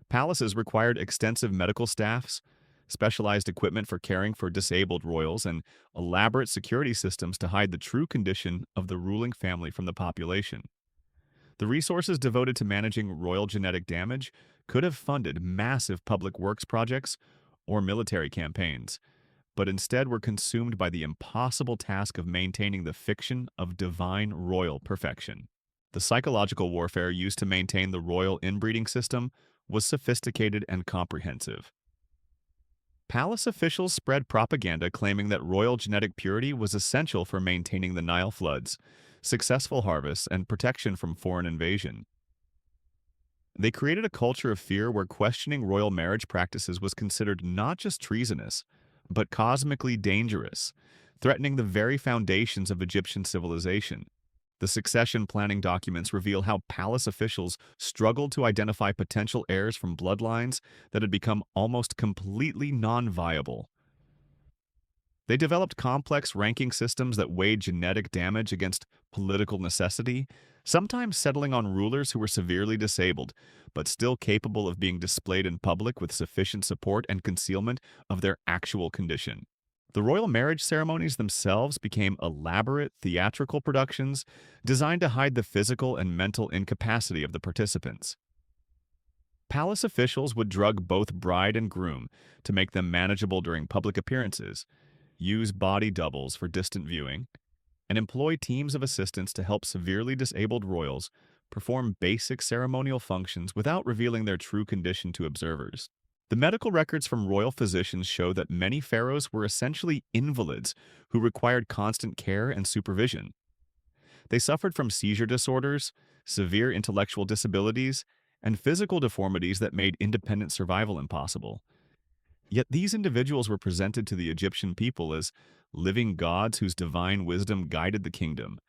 Palaces required extensive medical staffs, specialized equipment for caring for disabled royals, and elaborate security systems to hide the true condition of the ruling family from the population. The resources devoted to managing royal genetic damage could have funded massive public works projects or military campaigns, but instead were consumed by the impossible task of maintaining the fiction of divine royal perfection. The psychological warfare used to maintain the royal inbreeding system was sophisticated and comprehensive. Palace officials spread propaganda claiming that royal genetic purity was essential for maintaining the Nile floods, successful harvests, and protection from foreign invasion. They created a culture of fear where questioning royal marriage practices was considered not just treasonous, but cosmically dangerous, threatening the very foundations of Egyptian civilization. The succession planning documents reveal how palace officials struggled to identify potential heirs from bloodlines that had become almost completely non-viable. They developed complex ranking systems that weighed genetic damage against political necessity, sometimes settling on rulers who were severely disabled, but still capable of being displayed in public with sufficient support and concealment of their actual condition. The royal marriage ceremonies themselves became elaborate theatrical productions designed to hide the physical and mental incapacity of the participants. Palace officials would drug both bride and groom to make them manageable during public appearances, use body doubles for distant viewing, and employ teams of assistants to help severely disabled royals perform basic ceremonial functions without revealing their true condition to observers. The medical records from royal physicians show that many pharaohs were essentially invalids who required constant care and supervision. They suffered from seizure disorders, severe intellectual disabilities, and physical deformities that made independent survival impossible. Yet these individuals were presented to the Egyptian people as living gods whose divine wisdom guided the kingdom,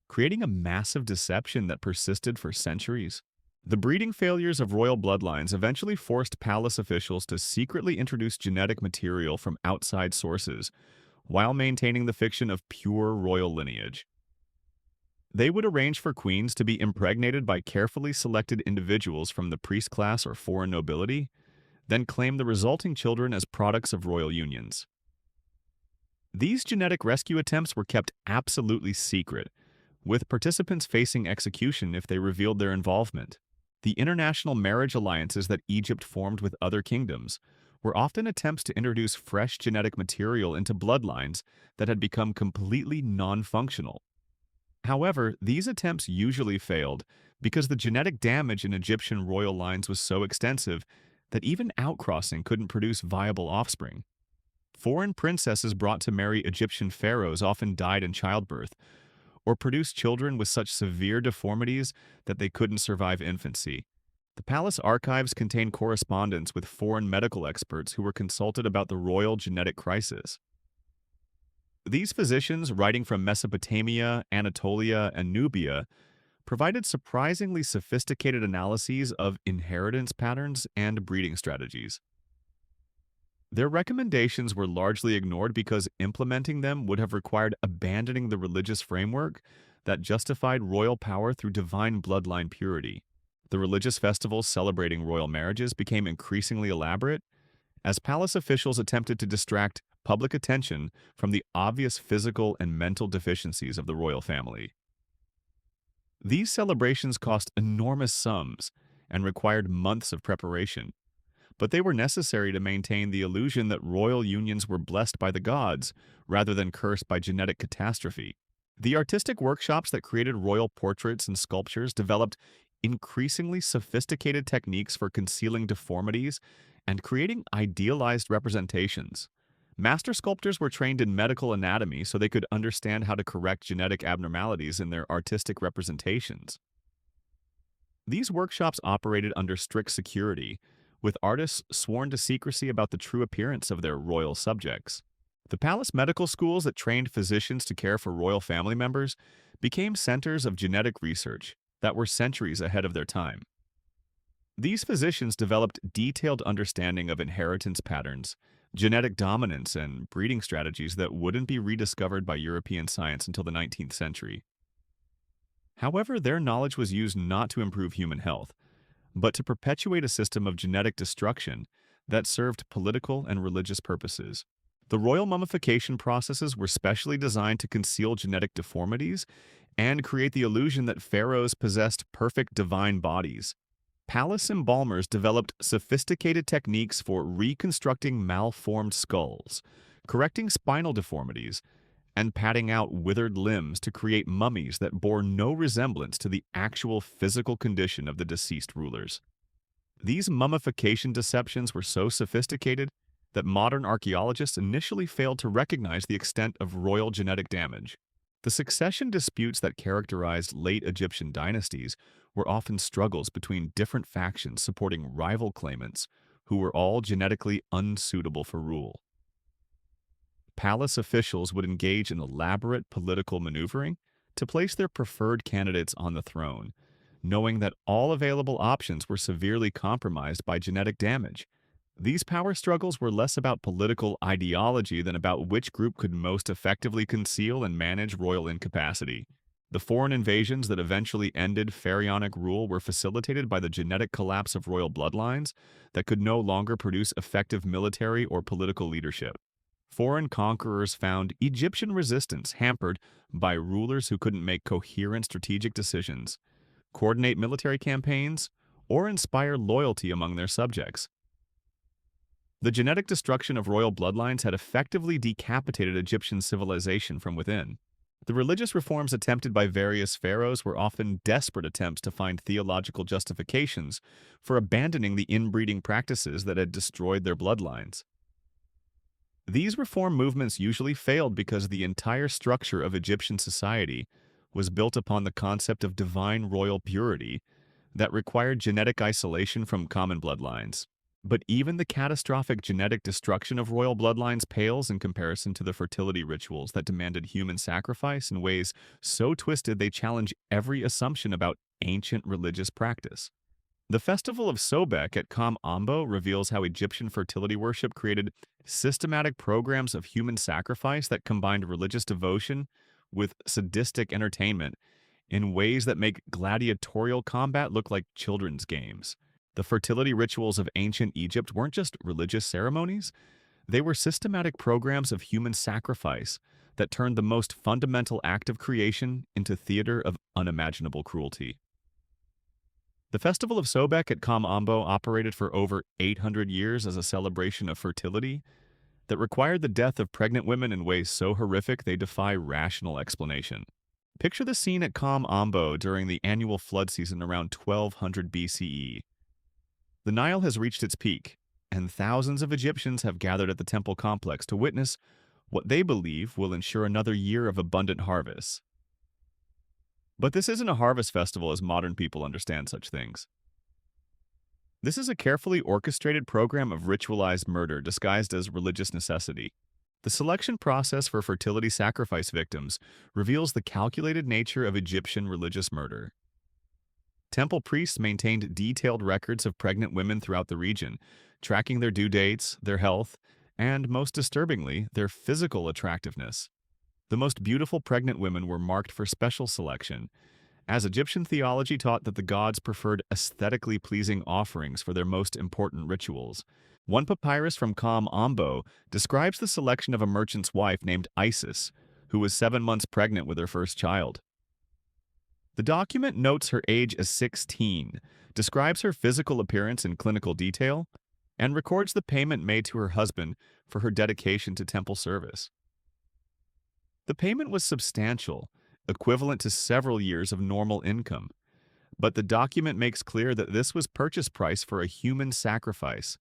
creating a massive deception that persisted for centuries. The breeding failures of royal bloodlines eventually forced palace officials to secretly introduce genetic material from outside sources, while maintaining the fiction of pure royal lineage. They would arrange for queens to be impregnated by carefully selected individuals from the priest class or foreign nobility, then claim the resulting children as products of royal unions. These genetic rescue attempts were kept absolutely secret, with participants facing execution if they revealed their involvement. The international marriage alliances that Egypt formed with other kingdoms were often attempts to introduce fresh genetic material into bloodlines that had become completely non-functional. However, these attempts usually failed because the genetic damage in Egyptian royal lines was so extensive that even outcrossing couldn't produce viable offspring. Foreign princesses brought to marry Egyptian pharaohs often died in childbirth, or produced children with such severe deformities that they couldn't survive infancy. The palace archives contain correspondence with foreign medical experts who were consulted about the royal genetic crisis. These physicians, writing from Mesopotamia, Anatolia, and Nubia, provided surprisingly sophisticated analyses of inheritance patterns and breeding strategies. Their recommendations were largely ignored because implementing them would have required abandoning the religious framework that justified royal power through divine bloodline purity. The religious festivals celebrating royal marriages became increasingly elaborate as palace officials attempted to distract public attention from the obvious physical and mental deficiencies of the royal family. These celebrations cost enormous sums and required months of preparation, but they were necessary to maintain the illusion that royal unions were blessed by the gods rather than cursed by genetic catastrophe. The artistic workshops that created royal portraits and sculptures developed increasingly sophisticated techniques for concealing deformities and creating idealized representations. Master sculptors were trained in medical anatomy so they could understand how to correct genetic abnormalities in their artistic representations. These workshops operated under strict security, with artists sworn to secrecy about the true appearance of their royal subjects. The palace medical schools that trained physicians to care for royal family members became centers of genetic research that were centuries ahead of their time. These physicians developed detailed understanding of inheritance patterns, genetic dominance, and breeding strategies that wouldn't be rediscovered by European science until the 19th century. However, their knowledge was used not to improve human health, but to perpetuate a system of genetic destruction that served political and religious purposes. The royal mummification processes were specially designed to conceal genetic deformities and create the illusion that pharaohs possessed perfect divine bodies. Palace embalmers developed sophisticated techniques for reconstructing malformed skulls, correcting spinal deformities, and patting out withered limbs to create mummies that bore no resemblance to the actual physical condition of the deceased rulers. These mummification deceptions were so sophisticated that modern archaeologists initially failed to recognize the extent of royal genetic damage. The succession disputes that characterized late Egyptian dynasties were often struggles between different factions supporting rival claimants who were all genetically unsuitable for rule. Palace officials would engage in elaborate political maneuvering to place their preferred candidates on the throne, knowing that all available options were severely compromised by genetic damage. These power struggles were less about political ideology than about which group could most effectively conceal and manage royal incapacity. The foreign invasions that eventually ended pharaonic rule were facilitated by the genetic collapse of royal bloodlines that could no longer produce effective military or political leadership. Foreign conquerors found Egyptian resistance hampered by rulers who couldn't make coherent strategic decisions, coordinate military campaigns, or inspire loyalty among their subjects. The genetic destruction of royal bloodlines had effectively decapitated Egyptian civilization from within. The religious reforms attempted by various pharaohs were often desperate attempts to find theological justifications for abandoning the inbreeding practices that had destroyed their bloodlines. These reform movements usually failed because the entire structure of Egyptian society was built upon the concept of divine royal purity that required genetic isolation from common bloodlines. But even the catastrophic genetic destruction of royal bloodlines pales in comparison to the fertility rituals that demanded human sacrifice in ways so twisted they challenge every assumption about ancient religious practice. The Festival of Sobek at Kom Ombo reveals how Egyptian fertility worship created systematic programs of human sacrifice that combined religious devotion with sadistic entertainment in ways that make gladiatorial combat look like children's games. The fertility rituals of ancient Egypt weren't just religious ceremonies, they were systematic programs of human sacrifice that turned the most fundamental act of creation into theater of unimaginable cruelty. The Festival of Sobek at Kom Ombo operated for over 800 years as a celebration of fertility that required the death of pregnant women in ways so horrific they defy rational explanation. Picture the scene at Kom Ombo during the annual flood season around 1200 BCE. The Nile has reached its peak, and thousands of Egyptians have gathered at the temple complex to witness what they believe will ensure another year of abundant harvests. But this isn't a harvest festival as modern people understand such things. This is a carefully orchestrated program of ritualized murder disguised as religious necessity. The selection process for fertility sacrifice victims reveals the calculated nature of Egyptian religious murder. Temple priests maintained detailed records of pregnant women throughout the region, tracking their due dates, their health, and, most disturbingly, their physical attractiveness. The most beautiful pregnant women were marked for special selection, as Egyptian theology taught that the gods preferred aesthetically pleasing offerings for their most important rituals. One papyrus from Kom Ombo describes the selection of a merchant's wife named Isis, who was 7 months pregnant with her first child. The document notes her age as 16, describes her physical appearance in clinical detail, and records the payment made to her husband for her dedication to temple service. The payment was substantial, equivalent to several years of normal income, but the document makes clear that this was purchase price for a human sacrifice,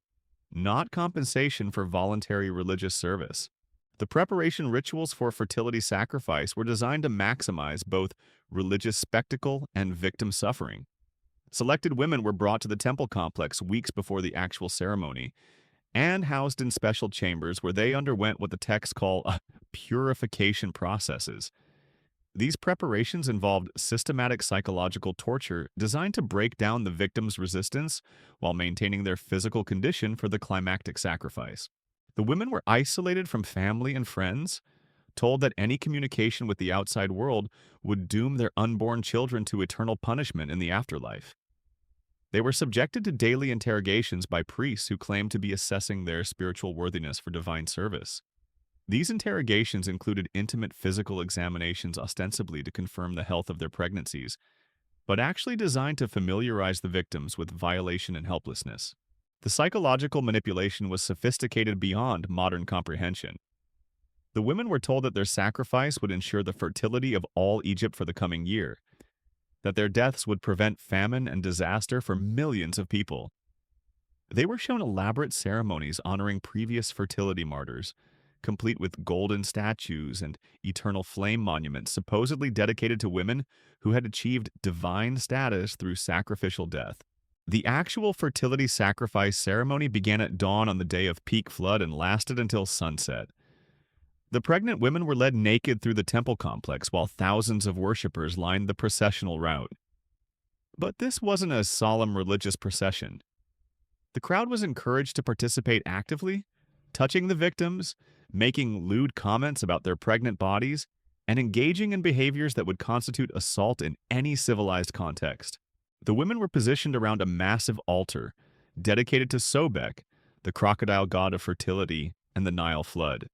not compensation for voluntary religious service. The preparation rituals for fertility sacrifice were designed to maximize both religious spectacle and victim suffering. Selected women were brought to the temple complex weeks before the actual ceremony and housed in special chambers where they underwent what the texts call purification processes. These preparations involved systematic psychological torture designed to break down the victim's resistance while maintaining their physical condition for the climactic sacrifice. The women were isolated from family and friends, told that any communication with the outside world would doom their unborn children to eternal punishment in the afterlife. They were subjected to daily interrogations by priests who claimed to be assessing their spiritual worthiness for divine service. These interrogations included intimate physical examinations ostensibly to confirm the health of their pregnancies, but actually designed to familiarize the victims with violation and helplessness. The psychological manipulation was sophisticated beyond modern comprehension. The women were told that their sacrifice would ensure the fertility of all Egypt for the coming year, that their deaths would prevent famine and disaster for millions of people. They were shown elaborate ceremonies honoring previous fertility martyrs, complete with golden statues and eternal flame monuments supposedly dedicated to women who had achieved divine status through sacrificial death. The actual fertility sacrifice ceremony began at dawn on the day of peak flood and lasted until sunset. The pregnant women were led naked through the temple complex while thousands of worshippers lined the processional route. But this wasn't a solemn religious procession. The crowd was encouraged to participate actively, touching the victims, making lewd comments about their pregnant bodies, and engaging in behaviors that would constitute assault in any civilized context. The women were positioned around a massive altar dedicated to Sobek, the crocodile god of fertility and the Nile flood.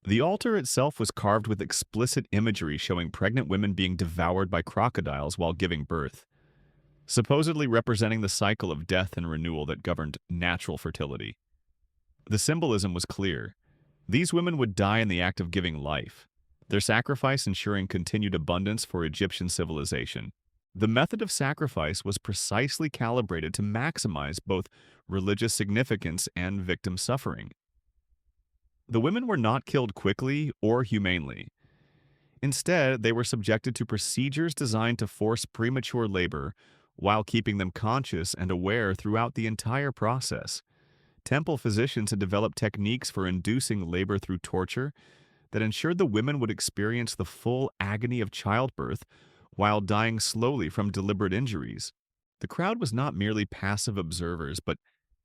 The altar itself was carved with explicit imagery showing pregnant women being devoured by crocodiles while giving birth, supposedly representing the cycle of death and renewal that governed natural fertility. The symbolism was clear. These women would die in the act of giving life, their sacrifice ensuring continued abundance for Egyptian civilization. The method of sacrifice was precisely calibrated to maximize both religious significance and victim suffering. The women were not killed quickly or humanely. Instead, they were subjected to procedures designed to force premature labor while keeping them conscious and aware throughout the entire process. Temple physicians had developed techniques for inducing labor through torture that ensured the women would experience the full agony of childbirth while dying slowly from deliberate injuries. The crowd was not merely passive observers, but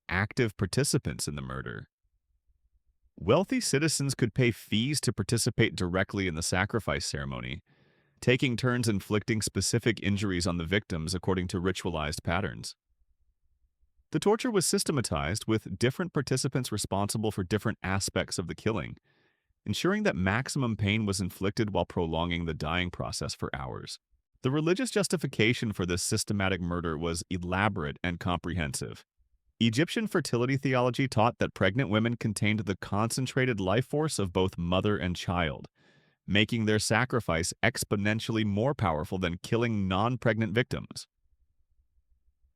active participants in the murder. Wealthy citizens could pay fees to participate directly in the sacrifice ceremony, taking turns inflicting specific injuries on the victims according to ritualized patterns. The torture was systematized with different participants responsible for different aspects of the killing, ensuring that maximum pain was inflicted while prolonging the dying process for hours. The religious justification for this systematic murder was elaborate and comprehensive. Egyptian fertility theology taught that pregnant women contained the concentrated life force of both mother and child, making their sacrifice exponentially more powerful than killing non-pregnant victims.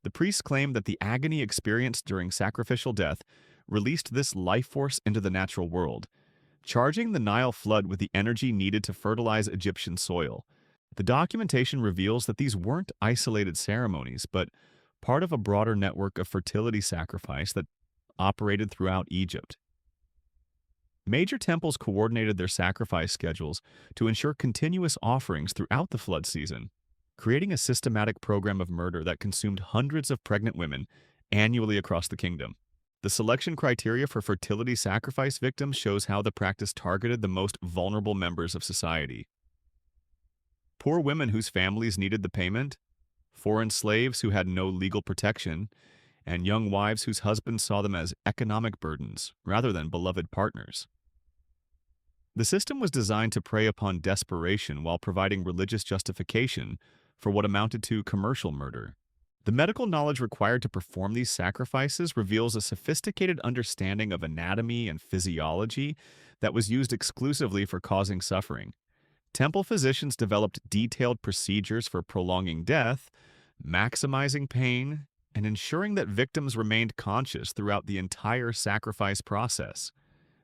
The priests claimed that the agony experienced during sacrificial death released this life force into the natural world, charging the Nile flood with the energy needed to fertilize Egyptian soil. The documentation reveals that these weren't isolated ceremonies, but part of a broader network of fertility sacrifice that operated throughout Egypt. Major temples coordinated their sacrifice schedules to ensure continuous offerings throughout the flood season, creating a systematic program of murder that consumed hundreds of pregnant women annually across the kingdom. The selection criteria for fertility sacrifice victims shows how the practice targeted the most vulnerable members of society. Poor women whose families needed the payment, foreign slaves who had no legal protection, and young wives whose husbands saw them as economic burdens rather than beloved partners. The system was designed to prey upon desperation while providing religious justification for what amounted to commercial murder. The medical knowledge required to perform these sacrifices reveals a sophisticated understanding of anatomy and physiology that was used exclusively for causing suffering. Temple physicians developed detailed procedures for prolonging death, maximizing pain, and ensuring that victims remained conscious throughout the entire sacrifice process.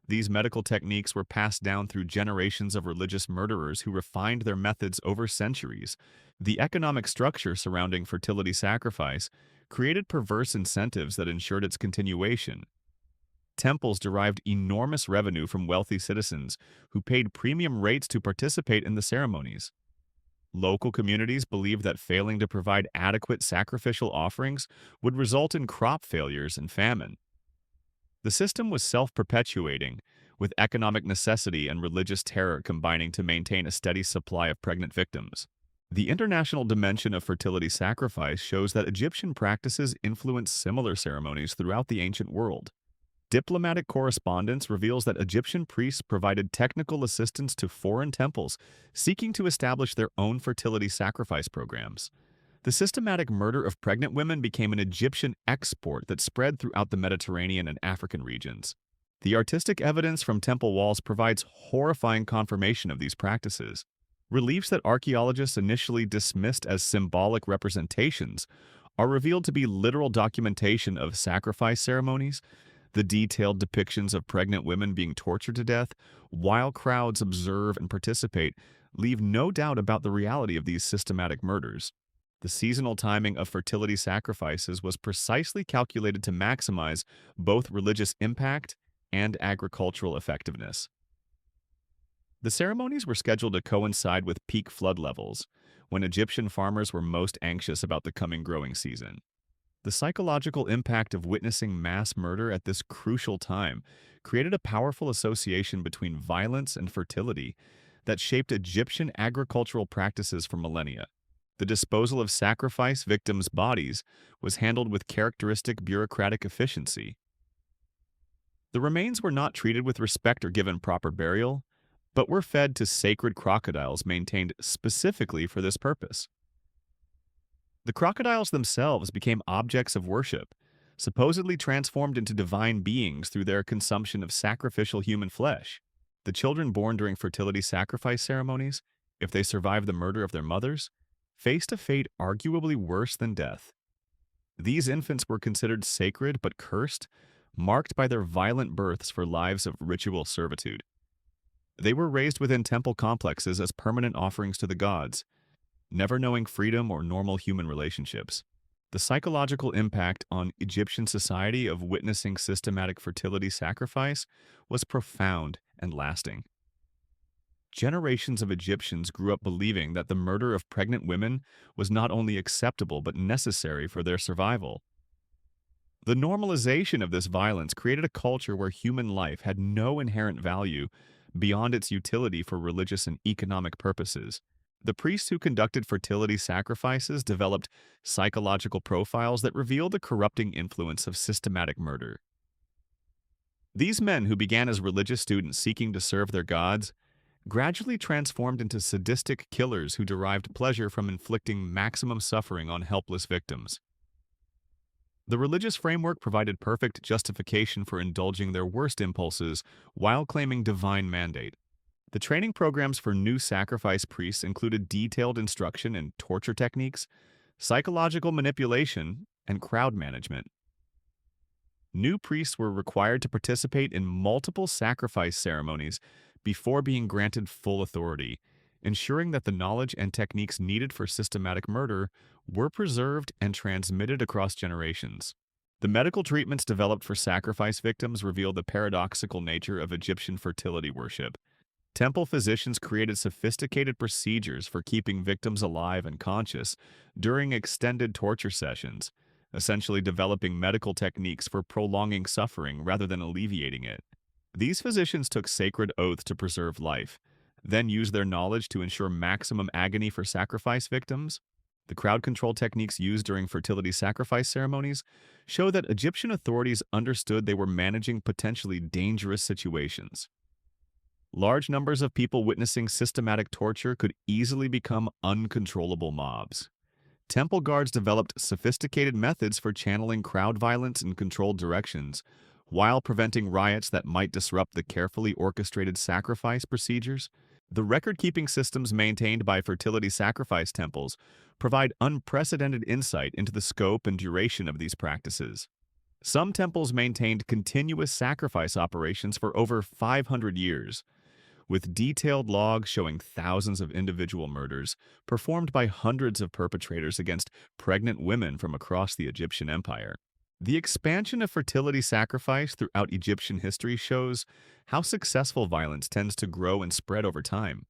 These medical techniques were passed down through generations of religious murderers who refined their methods over centuries. The economic structure surrounding fertility sacrifice created perverse incentives that ensured its continuation. Temples derived enormous revenue from wealthy citizens who paid premium rates to participate in the ceremonies. Local communities believed that failing to provide adequate sacrificial offerings would result in crop failures and famine. The system was self-perpetuating, with economic necessity and religious terror combining to maintain a steady supply of pregnant victims. The international dimension of fertility sacrifice shows that Egyptian practices influenced similar ceremonies throughout the ancient world. Diplomatic correspondence reveals that Egyptian priests provided technical assistance to foreign temples seeking to establish their own fertility sacrifice programs. The systematic murder of pregnant women became an Egyptian export that spread throughout the Mediterranean and African regions. The artistic evidence from temple walls provides horrifying confirmation of these practices. Reliefs that archaeologists initially dismissed as symbolic representations are revealed to be literal documentation of sacrifice ceremonies. The detailed depictions of pregnant women being tortured to death, while crowds observe and participate, leave no doubt about the reality of these systematic murders. The seasonal timing of fertility sacrifices was precisely calculated to maximize both religious impact and agricultural effectiveness. The ceremonies were scheduled to coincide with peak flood levels, when Egyptian farmers were most anxious about the coming growing season. The psychological impact of witnessing mass murder at this crucial time created a powerful association between violence and fertility that shaped Egyptian agricultural practices for millennia. The disposal of sacrifice victims' bodies was handled with characteristic bureaucratic efficiency. The remains were not treated with respect or given proper burial, but were fed to sacred crocodiles maintained specifically for this purpose. The crocodiles themselves became objects of worship, supposedly transformed into divine beings through their consumption of sacrificial human flesh. The children born during fertility sacrifice ceremonies, if they survived the murder of their mothers, faced a fate arguably worse than death. These infants were considered sacred but cursed, marked by their violent births for lives of ritual servitude. They were raised within temple complexes as permanent offerings to the gods, never knowing freedom or normal human relationships. The psychological impact on Egyptian society of witnessing systematic fertility sacrifice was profound and lasting. Generations of Egyptians grew up believing that the murder of pregnant women was not only acceptable but necessary for their survival. The normalization of this violence created a culture where human life had no inherent value beyond its utility for religious and economic purposes. The priests who conducted fertility sacrifices developed psychological profiles that reveal the corrupting influence of systematic murder. These men, who began as religious students seeking to serve their gods, gradually transformed into sadistic killers who derived pleasure from inflicting maximum suffering on helpless victims. The religious framework provided perfect justification for indulging their worst impulses while claiming divine mandate. The training programs for new sacrifice priests included detailed instruction in torture techniques, psychological manipulation, and crowd management. New priests were required to participate in multiple sacrifice ceremonies before being granted full authority, ensuring that the knowledge and techniques needed for systematic murder were preserved and transmitted across generations. The medical treatments developed for sacrifice victims reveal the paradoxical nature of Egyptian fertility worship. Temple physicians created sophisticated procedures for keeping victims alive and conscious during extended torture sessions, essentially developing medical techniques for prolonging suffering rather than alleviating it. These physicians took sacred oaths to preserve life, then used their knowledge to ensure maximum agony for sacrifice victims. The crowd control techniques used during fertility sacrifice ceremonies show that Egyptian authorities understood they were managing potentially dangerous situations. Large numbers of people witnessing systematic torture could easily become uncontrollable mobs. Temple guards developed sophisticated methods for channeling crowd violence in controlled directions, while preventing riots that might disrupt the carefully orchestrated sacrifice procedures. The record-keeping systems maintained by fertility sacrifice temples provide unprecedented insight into the scope and duration of these practices. Some temples maintained continuous sacrifice operations for over 500 years, with detailed logs showing thousands of individual murders performed by hundreds of perpetrators against pregnant women from across the Egyptian empire. The expansion of fertility sacrifice throughout Egyptian history shows how successful violence tends to grow and spread over time.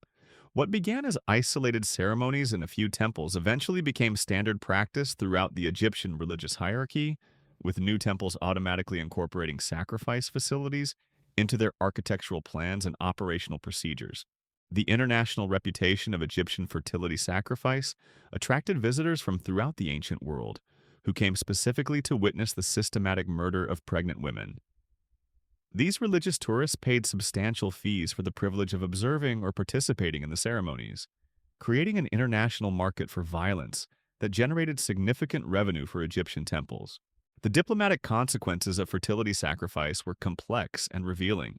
What began as isolated ceremonies in a few temples eventually became standard practice throughout the Egyptian religious hierarchy, with new temples automatically incorporating sacrifice facilities into their architectural plans and operational procedures. The international reputation of Egyptian fertility sacrifice attracted visitors from throughout the ancient world, who came specifically to witness the systematic murder of pregnant women. These religious tourists paid substantial fees for the privilege of observing or participating in the ceremonies, creating an international market for violence that generated significant revenue for Egyptian temples. The diplomatic consequences of fertility sacrifice were complex and revealing.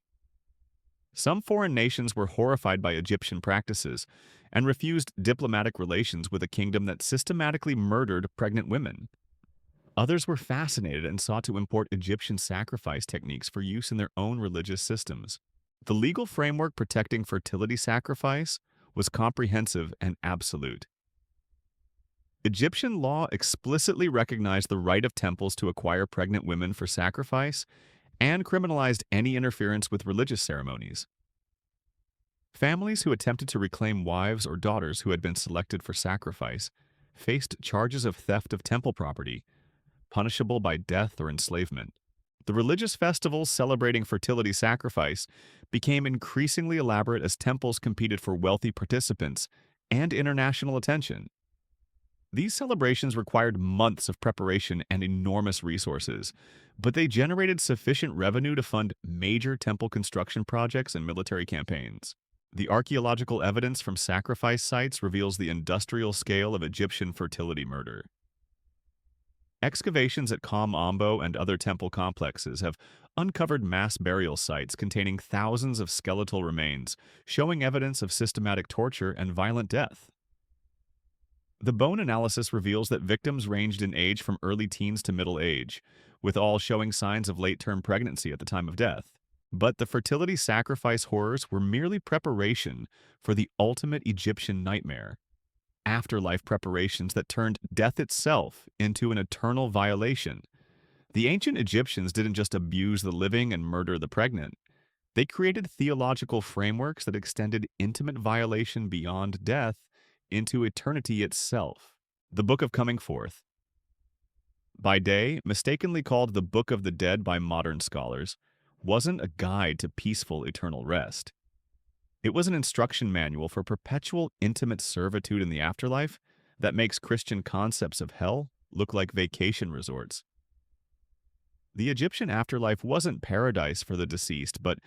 Some foreign nations were horrified by Egyptian practices and refused diplomatic relations with a kingdom that systematically murdered pregnant women. Others were fascinated and sought to import Egyptian sacrifice techniques for use in their own religious systems. The legal framework protecting fertility sacrifice was comprehensive and absolute. Egyptian law explicitly recognized the right of temples to acquire pregnant women for sacrifice and criminalized any interference with religious ceremonies. Families who attempted to reclaim wives or daughters who had been selected for sacrifice faced charges of theft of temple property, punishable by death or enslavement. The religious festivals celebrating fertility sacrifice became increasingly elaborate as temples competed for wealthy participants and international attention. These celebrations required months of preparation and enormous resources, but they generated sufficient revenue to fund major temple construction projects and military campaigns. The archaeological evidence from sacrifice sites reveals the industrial scale of Egyptian fertility murder. Excavations at Kom Ombo and other temple complexes have uncovered mass burial sites containing thousands of skeletal remains, showing evidence of systematic torture and violent death. The bone analysis reveals that victims ranged in age from early teens to middle age, with all showing signs of late-term pregnancy at the time of death. But the fertility sacrifice horrors were merely preparation for the ultimate Egyptian nightmare: afterlife preparations that turned death itself into an eternal violation. The ancient Egyptians didn't just abuse the living and murder the pregnant. They created theological frameworks that extended intimate violation beyond death into eternity itself. The Book of Coming Forth. By day, mistakenly called the Book of the Dead by modern scholars, wasn't a guide to peaceful eternal rest. It was an instruction manual for perpetual intimate servitude in the afterlife that makes Christian concepts of hell look like vacation resorts. The Egyptian afterlife wasn't paradise for the deceased, but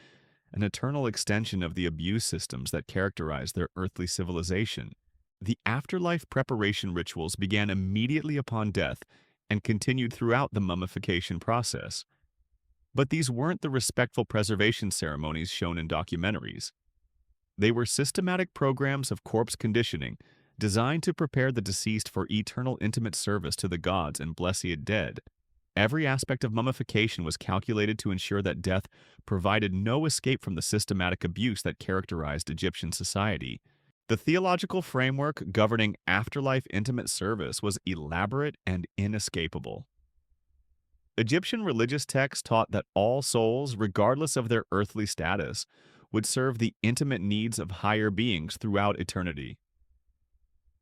an eternal extension of the abuse systems that characterized their earthly civilization. The afterlife preparation rituals began immediately upon death and continued throughout the mummification process. But these weren't the respectful preservation ceremonies shown in documentaries. They were systematic programs of corpse conditioning Designed to prepare the deceased for eternal intimate service to the gods and blessed dead, every aspect of mummification was calculated to ensure that death provided no escape from the systematic abuse that characterized Egyptian society. The theological framework governing afterlife intimate service was elaborate and inescapable. Egyptian religious texts taught that all souls, regardless of their earthly status, would serve the intimate needs of higher beings throughout eternity.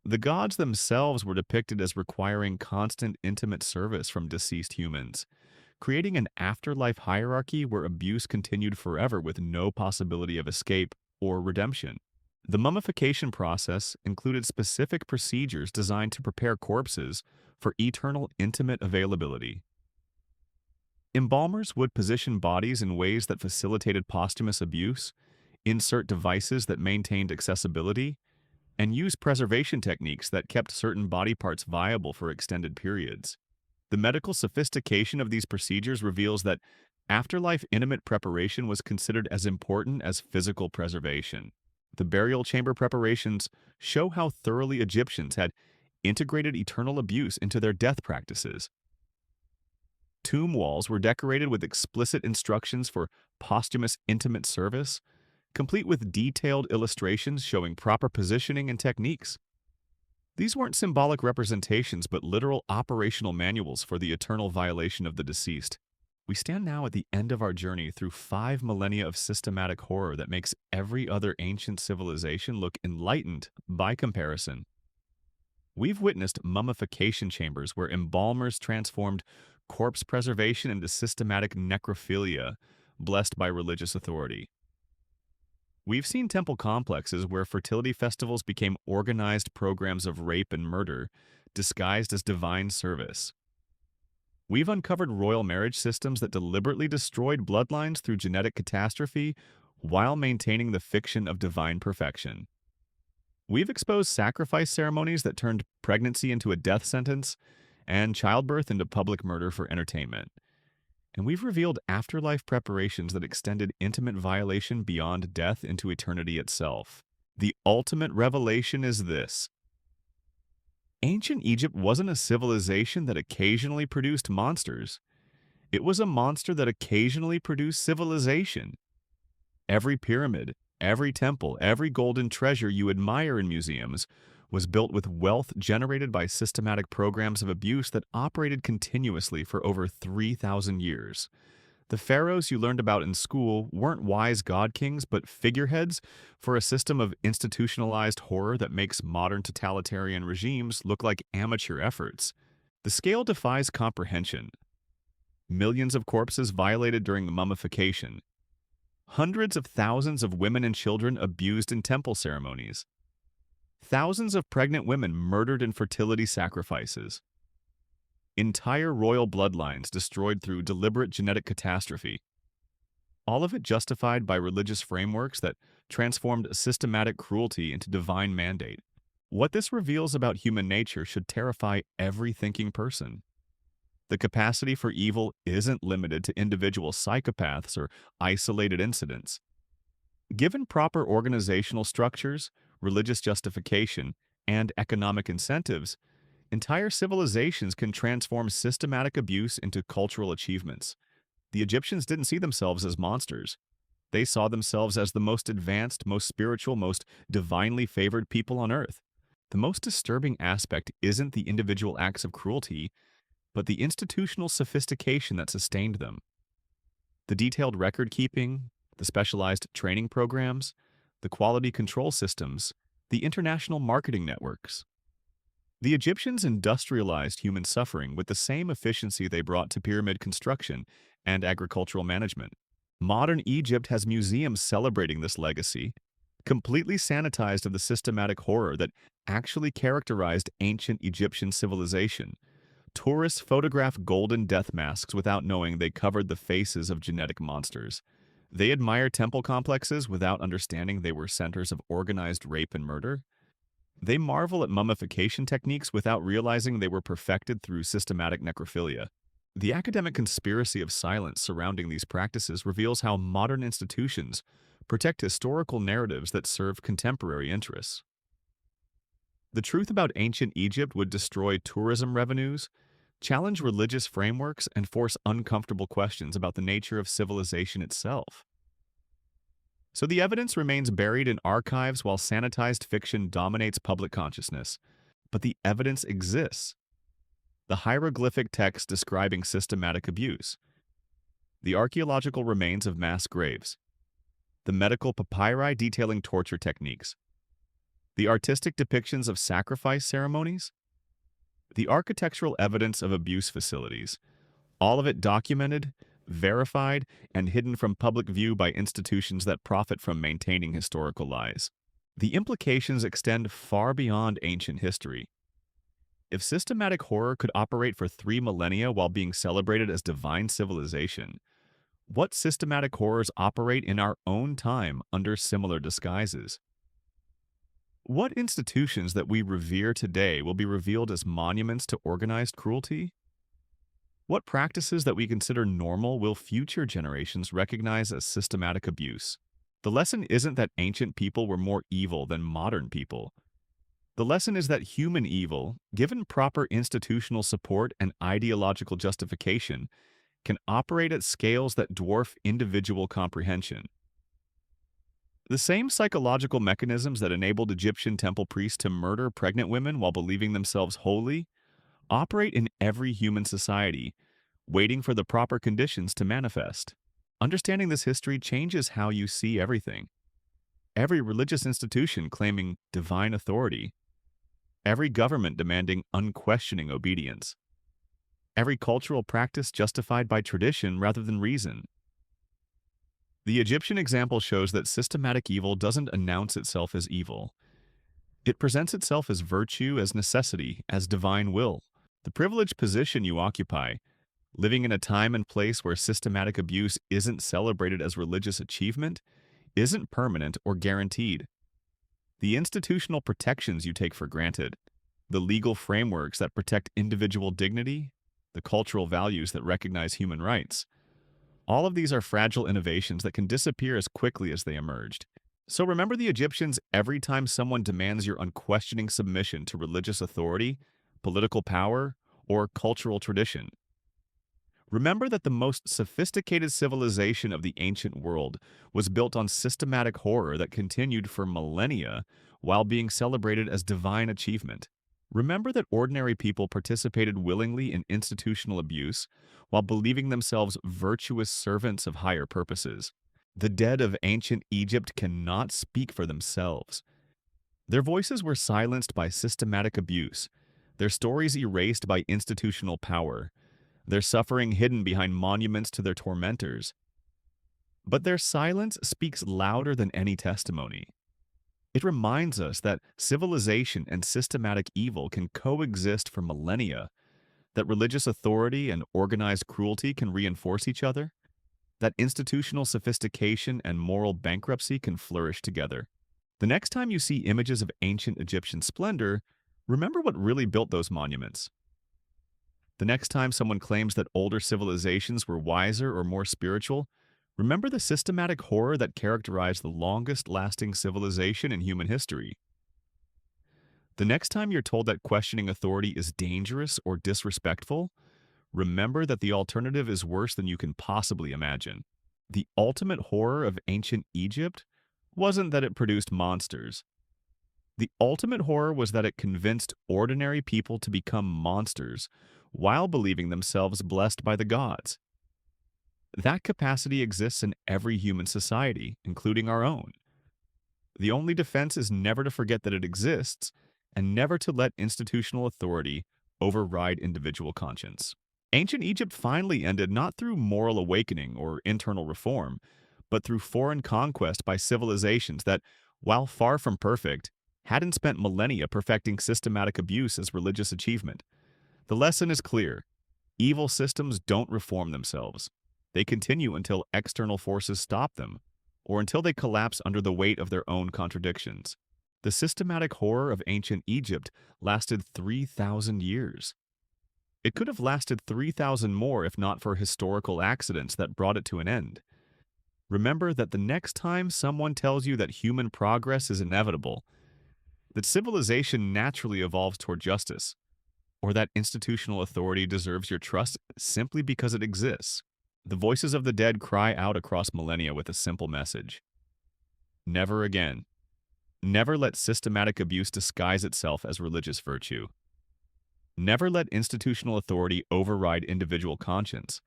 The gods themselves were depicted as requiring constant intimate service from deceased humans, creating an afterlife hierarchy where abuse continued forever with no possibility of escape or redemption. The mummification process included specific procedures designed to prepare corpses for eternal intimate availability. Embalmers would position bodies in ways that facilitated posthumous abuse, insert devices that maintained accessibility, and use preservation techniques that kept certain body parts viable for extended periods. The medical sophistication of these procedures reveals that afterlife intimate preparation was considered as important as physical preservation. The burial chamber preparations show how thoroughly Egyptians had integrated eternal abuse into their death practices. Tomb walls were decorated with explicit instructions for posthumous intimate service, complete with detailed illustrations showing proper positioning and techniques. These weren't symbolic representations, but literal operational manuals for the eternal violation of the deceased. We stand now at the end of our journey through 5 millennia of systematic horror that makes every other ancient civilization look enlightened by comparison. We've witnessed mummification chambers where embalmers transformed corpse preservation into systematic necrophilia, blessed by religious authority. We've seen temple complexes where fertility festivals became organized programs of rape and murder, disguised as divine service. We've uncovered royal marriage systems that deliberately destroyed bloodlines through genetic catastrophe while maintaining the fiction of divine perfection. We've exposed sacrifice ceremonies that turned pregnancy into a death sentence and childbirth into public murder for entertainment. And we've revealed afterlife preparations that extended intimate violation beyond death into eternity itself. The ultimate revelation is this: ancient Egypt wasn't a civilization that occasionally produced monsters. It was a monster that occasionally produced civilization. Every pyramid, every temple, every golden treasure you admire in museums was built with wealth generated by systematic programs of abuse that operated continuously for over 3,000 years. The pharaohs you learned about in school weren't wise god kings, but figureheads for a system of institutionalized horror that makes modern totalitarian regimes look like amateur efforts. The scale defies comprehension. Millions of corpses violated during the mummification. Hundreds of thousands of women and children abused in temple ceremonies. Thousands of pregnant women murdered in fertility sacrifices. Entire royal bloodlines destroyed through deliberate genetic catastrophe. All of it justified by religious frameworks that transformed systematic cruelty into divine mandate. What this reveals about human nature should terrify every thinking person. The capacity for evil isn't limited to individual psychopaths or isolated incidents. Given proper organizational structures, religious justification, and economic incentives, entire civilizations can transform systematic abuse into cultural achievements. The Egyptians didn't see themselves as monsters. They saw themselves as the most advanced, most spiritual, most divinely favored people on earth. The most disturbing aspect isn't the individual acts of cruelty, but the institutional sophistication that sustained them. The detailed record keeping, the specialized training programs, the quality control systems, the international marketing networks. The Egyptians industrialized human suffering with the same efficiency they brought to pyramid construction and agricultural management. Modern Egypt has museums celebrating this legacy, completely sanitized of the systematic horror that actually characterized ancient Egyptian civilization. Tourists photograph golden death masks without knowing they covered the faces of genetic monsters. They admire temple complexes without understanding they were centers of organized rape and murder. They marvel at mummification techniques without realizing they were perfected through systematic necrophilia. The academic conspiracy of silence surrounding these practices reveals how modern institutions protect historical narratives that serve contemporary interests. The truth about ancient Egypt would destroy tourism revenues, challenge religious frameworks, and force uncomfortable questions about the nature of civilization itself. So the evidence remains buried in archives while sanitized fiction dominates public consciousness. But the evidence exists. The hieroglyphic text describing systematic abuse, the archaeological remains of mass graves, the medical papyri detailing torture techniques, the artistic depictions of sacrifice ceremonies, the architectural evidence of abuse facilities, all of it documented, verified, and hidden from public view by institutions that profit from maintaining historical lies. The implications extend far beyond ancient history. If systematic horror could operate for 3 millennia while being celebrated as divine civilization, what systematic horrors operate in our own time under similar disguises? What institutions that we revere today will be revealed as monuments to organized cruelty? What practices that we consider normal will future generations recognize as systematic abuse? The lesson isn't that ancient people were more evil than modern people. The lesson is that human evil, given proper institutional support and ideological justification, can operate at scales that dwarf individual comprehension. The same psychological mechanisms that enabled Egyptian temple priests to murder pregnant women while believing themselves holy operate in every human society, waiting for the proper conditions to manifest. Understanding this history changes how you see everything. Every religious institution claiming divine authority, every government demanding unquestioning obedience, every cultural practice justified by tradition rather than reason. The Egyptian example shows that systematic evil doesn't announce itself as evil. It presents itself as virtue, as necessity, as divine will. The privileged position you occupy, living in a time and place where systematic abuse isn't celebrated as religious achievement, isn't permanent or guaranteed. The institutional protections you take for granted, the legal frameworks that protect individual dignity, the cultural values that recognize human rights, all of these are fragile innovations that can disappear as quickly as they emerged. So remember the Egyptians every time someone demands your unquestioning submission to religious authority, political power, or cultural tradition. Remember that the most sophisticated civilization of the ancient world was built on systematic horror that continued for millennia while being celebrated as divine achievement. Remember that ordinary people participated willingly in institutional abuse while believing themselves virtuous servants of higher purposes. The dead of ancient Egypt cannot speak for themselves. Their voices were silenced by systematic abuse, their stories erased by institutional power, their suffering hidden behind monuments to their tormentors. But their silence speaks louder than any testimony. It reminds us that civilization and systematic evil can coexist for millennia, that religious authority and organized cruelty can reinforce each other, that institutional sophistication and moral bankruptcy can flourish together. The next time you see images of ancient Egyptian splendor, remember what really built those monuments. The next time someone claims that older civilizations were wiser or more spiritual, remember the systematic horror that characterized the longest-lasting civilization in human history. The next time you're told that questioning authority is dangerous or disrespectful, remember that the alternative is worse than you can possibly imagine. The ultimate horror of ancient Egypt wasn't that it produced monsters. The ultimate horror was that it convinced ordinary people to become monsters while believing themselves blessed by the gods. That capacity exists in every human society, including our own. The only defense is never to forget that it exists and never to let institutional authority override individual conscience. Ancient Egypt finally ended not through moral awakening or internal reform, but through foreign conquest by civilizations that, while far from perfect, hadn't spent millennia perfecting systematic abuse as religious achievement. The lesson is clear. Evil systems don't reform themselves. They continue until external forces stop them, or until they collapse under the weight of their own contradictions. The systematic horror of ancient Egypt lasted 3,000 years. It could have lasted 3,000 more if not for historical accidents that brought it to an end. Remember that the next time someone tells you that human progress is inevitable, that civilization naturally evolves toward justice, or that institutional authority deserves your trust simply because it exists. The voices of the dead cry out across millennia with a simple message: never again. Never let systematic abuse disguise itself as religious virtue. Never let institutional authority override individual conscience.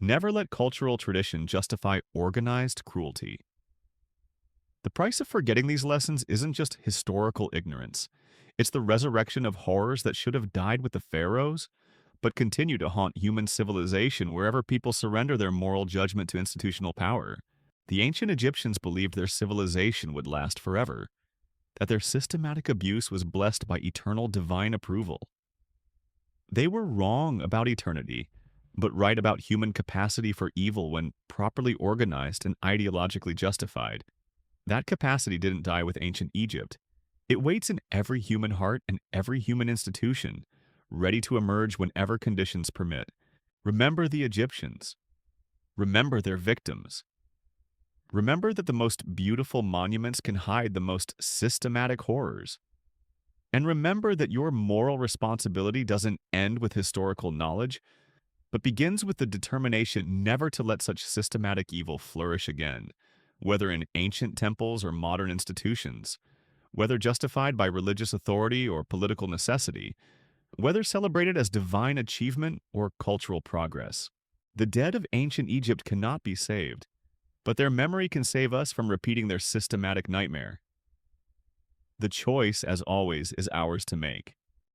Never let cultural tradition justify organized cruelty. The price of forgetting these lessons isn't just historical ignorance. It's the resurrection of horrors that should have died with the pharaohs, but continue to haunt human civilization wherever people surrender their moral judgment to institutional power. The ancient Egyptians believed their civilization would last forever, that their systematic abuse was blessed by eternal divine approval. They were wrong about eternity, but right about human capacity for evil when properly organized and ideologically justified. That capacity didn't die with ancient Egypt. It waits in every human heart and every human institution, ready to emerge whenever conditions permit. Remember the Egyptians. Remember their victims. Remember that the most beautiful monuments can hide the most systematic horrors. And remember that your moral responsibility doesn't end with historical knowledge, but begins with the determination never to let such systematic evil flourish again, whether in ancient temples or modern institutions, whether justified by religious authority or political necessity, whether celebrated as divine achievement or cultural progress. The dead of ancient Egypt cannot be saved, but their memory can save us from repeating their systematic nightmare. The choice, as always, is ours to make.